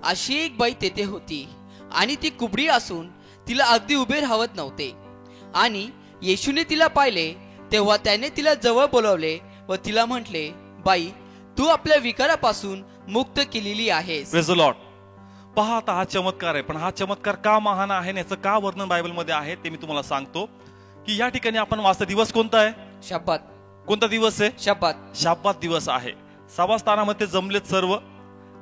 अशी एक बाई तेथे होती आणि ती कुबडी असून तिला अगदी उभे राहत नव्हते. आणि येशूने तिला पाहिले तेव्हा त्याने तिला जवळ बोलवले व तिला म्हटले, बाई, तू आपल्या विकारापासून मुक्त केलेली आहेस. Praise the Lord. पहा, आता हा चमत्कार आहे, पण हा चमत्कार का महान आहे, याचं का वर्णन बायबलमध्ये आहे ते मी तुम्हाला सांगतो. की या ठिकाणी आपण वाचतो, दिवस कोणता आहे? शब्बात. कोणता दिवस आहे? शब्बात. शाब्बात दिवस आहे. सभास्थानामध्ये जमलेत सर्व,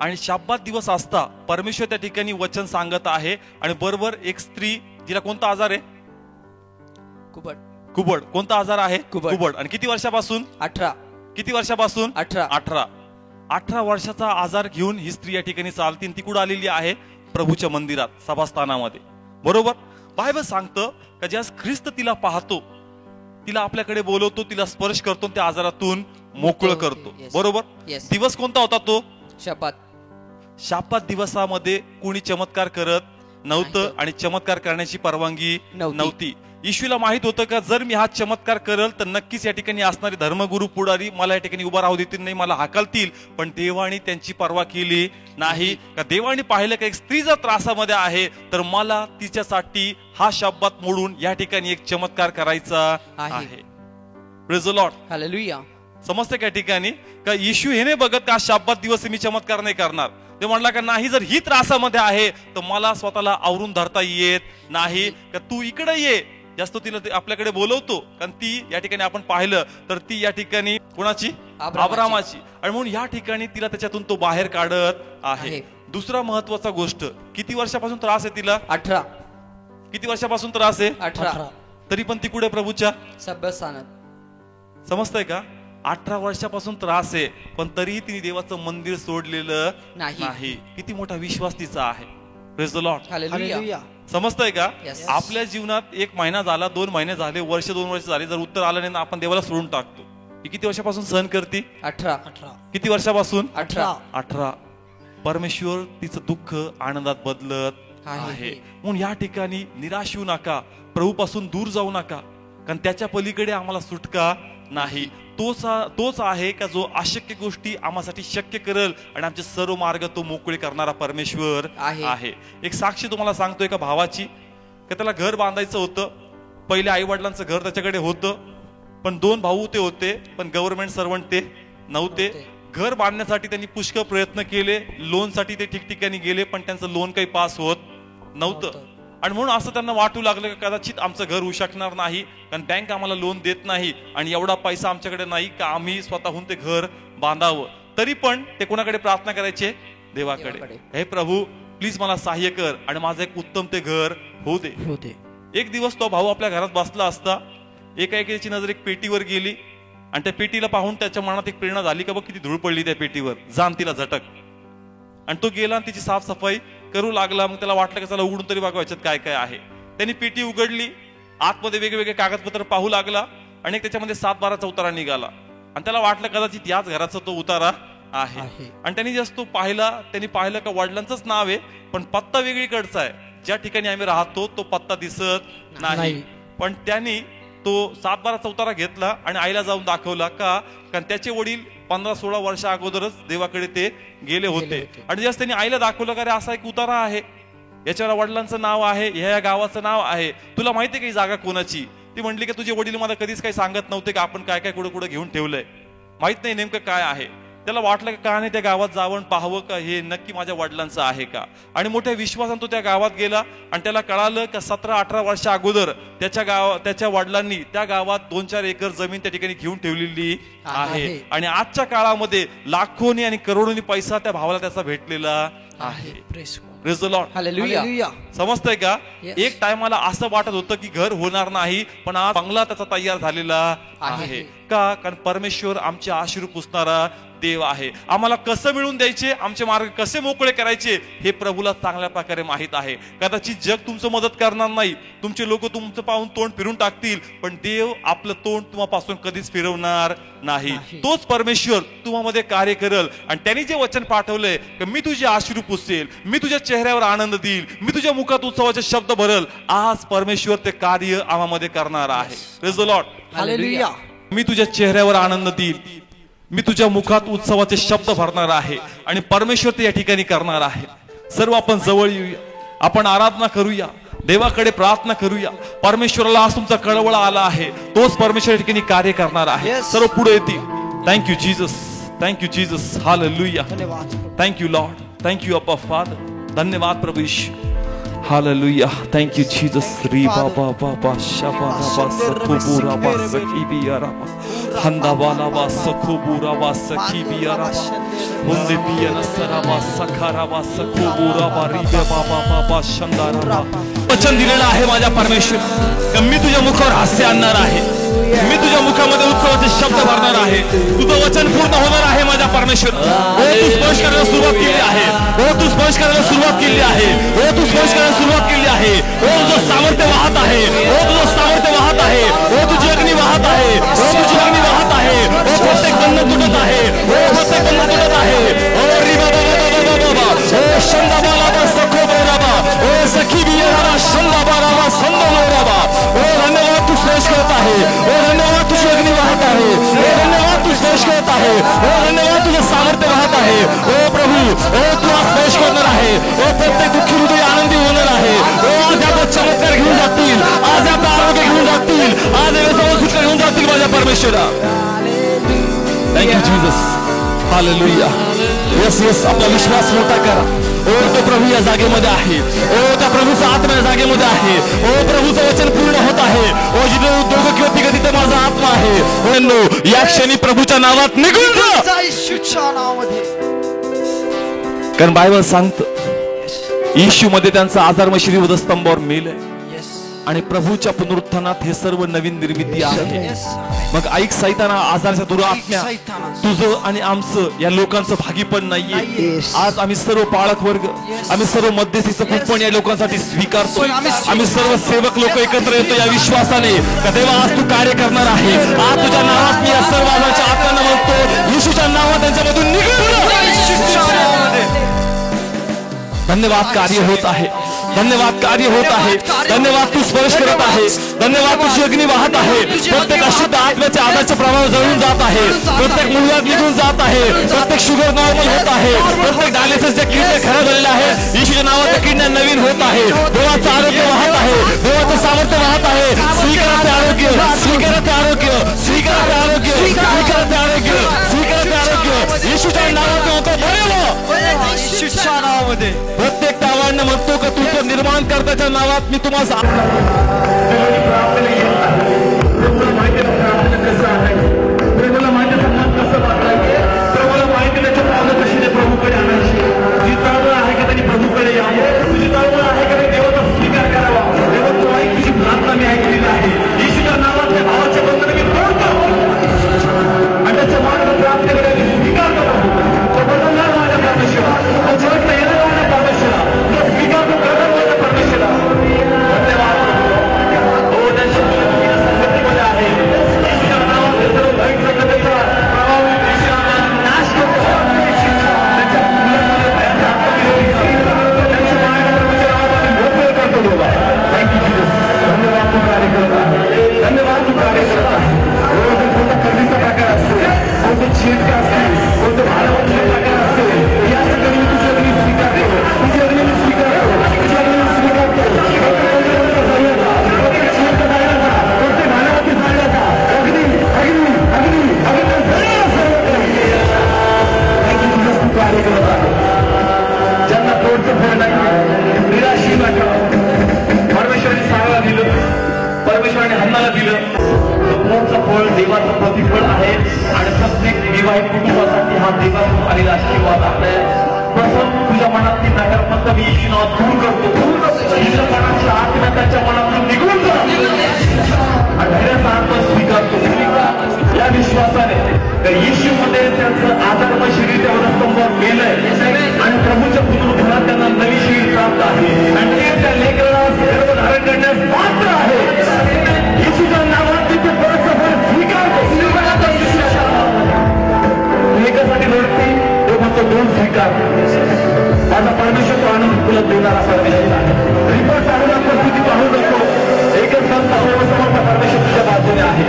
आणि शाब्बात दिवस असता परमेश्वर त्या ठिकाणी वचन सांगत आहे. आणि बरोबर एक स्त्री, जिला कोणता आजार आहे? कुबड. कुबड. कोणता आजार आहे? कुबड. कुबड. आणि किती वर्षापासून? 18. किती वर्षापासून? 18. 18 वर्षाचा आजार घेऊन ही स्त्री या ठिकाणी चालती. ती कुठं आलेली आहे? प्रभूच्या मंदिरात, सभास्थानामध्ये. बरोबर. बायबल सांगतं का ज्यास ख्रिस्त तिला पाहतो, तिला आपल्याकडे बोलवतो, तिला स्पर्श करतो, त्या आजारातून मोकळं करतो. Yes. बरोबर. Yes. दिवस कोणता होता तो? शब्बात. शाब्बात दिवसामध्ये कोणी चमत्कार करत नव्हतं आणि चमत्कार करण्याची परवानगी नव्हती. येशूला माहित होतं का जर मी हा चमत्कार करल तर नक्कीच या ठिकाणी असणारे धर्मगुरू पुढारी मला या ठिकाणी उभा राहू देतील नाही, मला हाकलतील. पण देवाने त्यांची पर्वा केली नाही. का देवाने पाहिलं का एक स्त्री जर त्रासामध्ये आहे तर मला तिच्यासाठी हा शब्दात मोडून या ठिकाणी एक चमत्कार करायचा आहे. Praise the Lord. हालेलुया. समजते का ठिकाणी का येशू हे नाही बघत का शाब्बात दिवस मी चमत्कार नाही करणार. ते म्हणला का नाही, जर ही त्रासामध्ये आहे तर मला स्वतःला आवरून धरता येत नाही, का तू इकडे ये. जास्त तिला आपल्याकडे बोलवतो, कारण ती या ठिकाणी आपण पाहिलं तर ती या ठिकाणी कोणाची? अब्रामाची. आणि म्हणून या ठिकाणी तिला त्याच्यातून तो बाहेर काढत आहे. दुसरा महत्वाचा गोष्ट, किती वर्षापासून त्रास आहे तिला? 18. किती वर्षापासून त्रास आहे? 18. तरी पण ती कुठे? प्रभूच्या सभ्यस्थानात. समजतंय का? 18 वर्षापासून त्रास आहे, पण तरीही तिने देवाचं मंदिर सोडलेलं नाही. किती मोठा विश्वास तिचा आहे. Praise the Lord. हालेलुया. समजतंय का? Yes. आपल्या जीवनात 1 महिना झाला, 2 महिने झाले, वर्ष 2 वर्ष झाले, जर उत्तर आलं नाही ना आपण देवाला सोडून टाकतो. ही किती वर्षापासून सहन करते? 18. किती वर्षापासून? 18. परमेश्वर तिचं दुःख आनंदात बदलत आहे. म्हणून या ठिकाणी निराश होऊ नका, प्रभूपासून दूर जाऊ नका, कारण त्याच्या पलीकडे आम्हाला सुटका नाही. तोच आहे का जो अशक्य गोष्टी आम्हासाठी शक्य करेल आणि आमचे सर्व मार्ग तो मोकळे करणारा परमेश्वर आहे. एक साक्षी तुम्हाला सांगतोय का भावाची, का त्याला घर बांधायचं होतं. पहिले आई वडिलांचं घर त्याच्याकडे होतं, पण 2 भाऊ ते होते, पण गव्हर्नमेंट सर्वंट ते नव्हते. घर बांधण्यासाठी त्यांनी पुष्कळ प्रयत्न केले, लोनसाठी ते ठिकठिकाणी गेले, पण त्यांचं लोन काही पास होत नव्हतं. आणि म्हणून असं त्यांना वाटू लागलं की कदाचित आमचं घर होऊ शकणार नाही, कारण बँक आम्हाला लोन देत नाही आणि एवढा पैसा आमच्याकडे नाही का आम्ही स्वतःहून ते घर बांधावं. तरी पण ते कोणाकडे प्रार्थना करायचे? देवाकडे. हे प्रभू, प्लीज मला सहाय्य कर आणि माझं एक उत्तम ते घर होऊ दे. एक दिवस तो भाऊ आपल्या घरात बसला असता, एकाएकीची नजर एक पेटीवर गेली आणि त्या पेटीला पाहून त्याच्या मनात एक प्रेरणा झाली का बघ किती धूळ पडली त्या पेटीवर, जाण तिला झटक. आणि तो गेला आणि तिची साफसफाई करू लागला. मग त्याला वाटलं की चला उघडून तरी बघा याच्यात काय काय आहे. त्यांनी पेटी उघडली, आतमध्ये वेगवेगळे कागदपत्र पाहू लागला आणि त्याच्यामध्ये 7-12चा उतारा निघाला. आणि त्याला वाटलं कदाचित याच घराचा तो उतारा आहे. आणि त्यांनी जस्ट तो पाहिला, त्यांनी पाहिलं का वडिलांचंच नाव आहे, पण पत्ता वेगळीकडचा आहे. ज्या ठिकाणी आम्ही राहतो तो पत्ता दिसत नाही. पण त्यांनी तो 7-12चा उतारा घेतला आणि आईला जाऊन दाखवला का, कारण त्याचे वडील 15-16 वर्ष अगोदरच देवाकडे ते गेले होते. आणि जस्ट त्यांनी आईला दाखवलं का रे असा एक उतारा आहे, याच्यावर वडिलांचं नाव आहे, ह्या गावाचं नाव आहे, तुला माहितीये का ही जागा कोणाची? ती म्हणली की तुझे वडील मला कधीच काही सांगत नव्हते का आपण काय काय कुठं कुठं घेऊन ठेवलंय, माहित नाही नेमकं काय आहे. त्याला वाटलं का नाही त्या गावात जावं पाहावं का हे नक्की माझ्या वडिलांचं आहे का. आणि मोठ्या विश्वासाने तो त्या गावात गेला आणि त्याला कळालं का 17-18 वर्ष अगोदर त्याच्या वडिलांनी त्या गावात 2-4 एकर जमीन त्या ठिकाणी घेऊन ठेवलेली आहे. आणि आजच्या काळामध्ये लाखोनी आणि करोडोनी पैसा त्या भावाला त्याचा भेटलेला आहे. Praise the Lord. हालेलुया. समजतंय का? एक टायमाला असं वाटत होतं की घर होणार नाही, पण आज बंगला त्याचा तयार झालेला आहे. का? कारण परमेश्वर आमचे अश्रू पुसणारा देव आहे. आम्हाला कसं मिळून द्यायचे, आमचे मार्ग कसे मोकळे करायचे हे प्रभूला चांगल्या प्रकारे माहित आहे. कदाचित जग तुमचं मदत करणार नाही, तुमचे लोक तुमचं पाहून तोंड फिरून टाकतील, पण देव आपलं तोंड तुम्हापासून कधीच फिरवणार नाही. तोच परमेश्वर तुम्हामध्ये कार्य करेल. आणि त्यांनी जे वचन पाठवलंय की मी तुझे अश्रू पुसेल, मी तुझ्या चेहऱ्यावर आनंद देईल, मी तुझ्या मुखात उत्सवाचे शब्द भरल, आज परमेश्वर ते कार्य आम्हामध्ये करणार आहे. Praise the Lord. हालेलुया. मी तुझ्या चेहऱ्यावर आनंद देईल, मी तुझ्या मुखात उत्सवाचे शब्द भरणार आहे आणि परमेश्वर ते या ठिकाणी करणार आहे. सर्व आपण जवळ येऊया, आपण आराधना करूया, देवाकडे प्रार्थना करूया. परमेश्वराला आज तुमचा कळवळा आला आहे, तोच परमेश्वर या ठिकाणी कार्य करणार आहे. Yes. सर्व पुढे येतील. Thank you Jesus, thank you Jesus, hallelujah. धन्यवाद. थँक्यू लॉर्ड, थँक्यू अप्पा फादर. धन्यवाद प्रभू यीशु. हालेलुया. Thank you Jesus. री बाबा बाबा शाबा बाबा सखुबुरा बा सखीबियारा हंदाबाला बा सखुबुरा बा सखीबियारा हुंदे बियाना सराबा सखारा बा सखुबुरा बा रीबे बाबा बाबा शंदारा बा. वचन दिलेलं आहे माझ्या परमेश्वर, की मी तुझ्या मुखावर हास्य आणणार आहे, मी तुझ्या मुखामध्ये उत्सवाचे शब्द भरणार आहे. तुझं वचन पूर्ण होणार आहे माझ्या परमेश्वर. हो तू स्पर्श करायला सुरुवात केली आहे, हो तू स्पर्श करायला सुरुवात केली आहे, हो तू स्पर्श करायला सुरुवात केली आहे. हो तुझं सामर्थ्य वाहत आहे, हो तुझं सामर्थ्य वाहत आहे, हो तुझी अग्नी वाहत आहे, हो तुझी अग्नी वाहत आहे. हो प्रत्येक बंधन तुटत आहे, हो प्रत्येक बंधन तुटत आहे. हो री बाबा बाबा बाबा बाबा हो शंदा बाबा सखो बाबा हो सखी बियाबा शंदा बाबा संदा बाबा. हो धन्यवाद तू स्पर्श करत आहे, हो धन्यवाद तुझी अग्नी वाहत आहे, हो धन्यवाद तू स्पर्श करत आहे, हो धन्यवाद तुझं सामर्थ्य वाहत आहे. हो प्रभू, हो तू आज स्पर्श करणार आहे, हो प्रत्येक दुःखी हृदय आनंदी होणार आहे. हो आज आपला चमत्कार घेऊन जातील, आज आपलं आरोग्य घेऊन जातील, आज सुटका घेऊन जातील माझ्या परमेश्वरा. Thank you Jesus. Hallelujah. Yes yes, आपला विश्वास मोठा करा. ओ तो प्रभू या जागेमध्ये आहे, ओ त्या प्रभूचा आत्मा या जागेमध्ये आहे, ओ प्रभूचं वचन पूर्ण होत आहे. ओ जिथे उद्योग किंवा तिकडे तिथे माझा आत्मा आहे. हो या क्षणी प्रभूच्या नावात निघून जा. येशूच्या नावामध्ये. कारण बायबल सांगतं येशू मध्ये त्यांचा आधार मशिरी वधस्तंभावर मेलय आणि प्रभूच्या पुनरुत्थानात हे सर्व नवीन निर्मिती आहे. मग ऐक सैताना, आजारच्या दुरात्म्या तुझं आणि आमचं या लोकांचं भागी पण नाहीये. आज आम्ही सर्व पाळक वर्ग, आम्ही सर्व मध्यस्थीचं कुपन या लोकांसाठी स्वीकारतो. आम्ही सर्व सेवक लोक एकत्र येतो या विश्वासाने का देवा आज तू कार्य करणार आहे. आज तुझ्या नावात मी या सर्व आजारच्या आत्म्यांना म्हणतो, येशूच्या नावात त्यांच्यामधून निघून. धन्यवाद, कार्य होत आहे. धन्यवाद, कार्य होत आहे. धन्यवाद तू स्पर्श करत आहे. धन्यवाद तुझी अग्नी वाहत आहे. प्रत्येक अशुद्ध आत्म्याच्या आधारचा प्रभाव जळून जात आहे. प्रत्येक मुळव्याध निघून जात आहे. प्रत्येक शुगर नॉर्मल होत आहे. प्रत्येक डायलिसिसच्या किडण्या खराब झालेल्या आहेत, येशूच्या नावाच्या किडण्या नवीन होत आहे. देवाचं आरोग्य वाहत आहे, देवाचं सामर्थ्य वाहत आहे. स्वीकारते आरोग्य, स्वीकारते आरोग्य, स्वीकारते आरोग्य, स्वीकारते आरोग्य, स्वीकारते आरोग्य. येशूच्या नावात होतं बरे हो. येशूच्या नावामध्ये प्रत्येक नावाने म्हणतो का तुमचं निर्माण करताच्या नावात मी तुम्हाला प्रभूकडे आणायची जी तळमळ आहे की त्यांनी प्रभूकडे यावं, तुझी तळमळ आहे की देवाचा स्वीकार करावा. देवा तू ऐक, तुझी प्रार्थना मी ऐकलेली आहे. येशूच्या नावात त्या भावाच्या बंधन मी तोडतो आणि त्याच्या मार्ग प्राप्तीकडे मी स्वीकार करतो. तो बदलणार माझ्या परमेश्वरा, तो जगता येणार माझ्या परमेश्वरा, तो स्वीकार तो करणार माझ्या परमेश्वरा. धन्यवाद. हो त्यांच्या संगतीमध्ये आहे. येशूच्या नावात सर्व भयंकर संगतीचा प्रभाव येशूचा नाश करतो. धन्यवाद तू कार्य करत आहे. कोणता खरेदीचा प्रकार असतो, कोणतं छेडका असते, कोणतं भाडवण्याचा प्रकार असतो, या ठिकाणी मी तुझ्या अग्नी स्वीकारतो, तुझ्या अग्नी स्वीकारतो, तुझ्या अग्नी स्वीकारतो. प्रत्येक छेडका जाण्याचा, प्रत्येक भाडवती जाण्याचा अग्नी अग्नी अग्नी अग्नी तू कार्य करत आहे. ज्यांना तोडचं फळ नाही, निराशी नका. परमेश्वराने साराला दिलं, परमेश्वराने हन्नाला दिलं. मोठं फळ देवाचं प्रतिफळ आहे आणि प्रत्येक विवाहित कुटुंबासाठी हा देवातून आलेला आशीर्वाद आहे. प्रथम तुझ्या मनातली नकारात्मकता मी येशू नावात दूर करतो. तुझ्या मनाच्या आत्म्या त्याच्या मनातून निघून जा आणि धैर्याचा आत्मा स्वीकारतो. या विश्वासाने तर येशूमध्ये त्यांचं आधारमय शरीर तेवढं स्तंभावर गेलंय आणि प्रभूच्या पुनरुत्थानात त्यांना नवी शरीर प्राप्त आहे आणि ते त्या लेकराला गर्भ धारण करण्यास पात्र आहे. येशूच्या नावात तिथे परत स्वीकारतो. एकासाठी रडते, तो म्हणतो दोन स्वीकार. माझा परमेश्वर तो आनंद तुला देणारा परमेश्वर आहे. रिपोर्ट पाहून परिस्थिती पाहू नको. एकच संत सर्वसमर्थ परमेश्वर तुझ्या बाजूने आहे.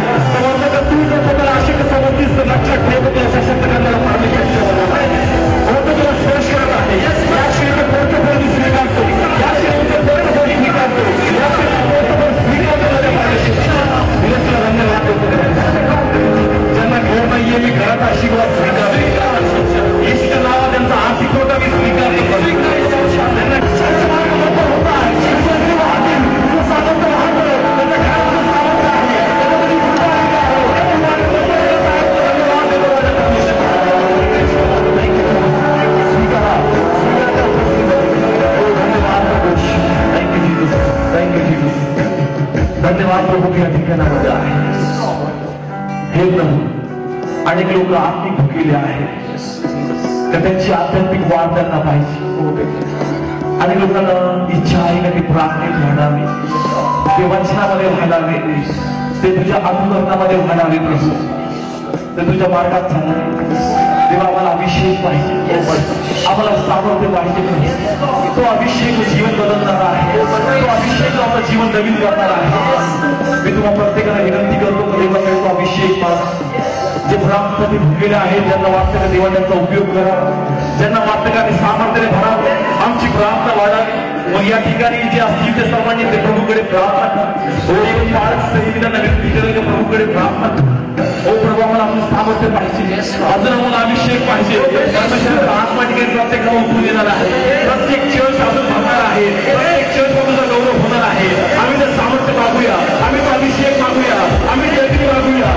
हे प्रभू अनेक लोक आत्मिक भुकेले आहेत तर त्यांची आध्यात्मिक वाढ त्यांना पाहिजे. अनेक लोकांना इच्छा आहे का ती प्रार्थनेत वाढावी, ते वचनामध्ये वाढावे, ते तुझ्या अनुकरणामध्ये वाढावे प्रभू, ते तुझ्या मार्गात चालावे. तेव्हा आम्हाला अभिषेक पाहिजे, आम्हाला सामर्थ्य पाहिजे. तो अभिषेक जीवन बदलणार आहे, तो अभिषेक आपलं जीवन नवीन करणार आहे. मी तुम्हाला प्रत्येकाला विनंती करतो देवाकडे तो अभिषेक मागा. जे भ्रामसाठी भुकेले आहेत, ज्यांना वाटतं का देवा त्यांचा उपयोग करावा, ज्यांना वाटतं का ते सामर्थ्याने भरावं, आमची प्रार्थना वाढावी. मग या ठिकाणी जे असतील ते सर्वांनी ते प्रभूकडे प्रार्थना करा. व्यक्तीकडे प्रभूकडे प्रार्थना करा. ओ प्रभू आम्हाला आपलं सामर्थ्य पाहिजे, अजून आम्हाला अभिषेक पाहिजे. परमेश्वराचा आत्मा ठिकाणी प्रत्येकाला उठून येणार आहे, प्रत्येक चर्च अजून भरणार आहे, प्रत्येक चर्च तुझा गौरव होणार आहे. आम्ही ते सामर्थ्य मागूया, आम्ही तो अभिषेक मागूया, आम्ही जयगिरी मागूया.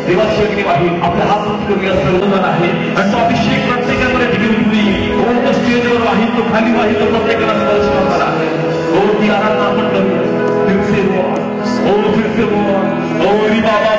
देवाची अग्नी वाही आपल्या हात करूया. सर्वजण आहे आणि तो अभिषेक प्रत्येकाकडे घेऊन तो स्टेजवर वाही, तो खाली वाही, तो प्रत्येकाला स्पर्श करणार आहे. ती आराधना आपण करूया. फिरसे फिरसे ओ री बाबा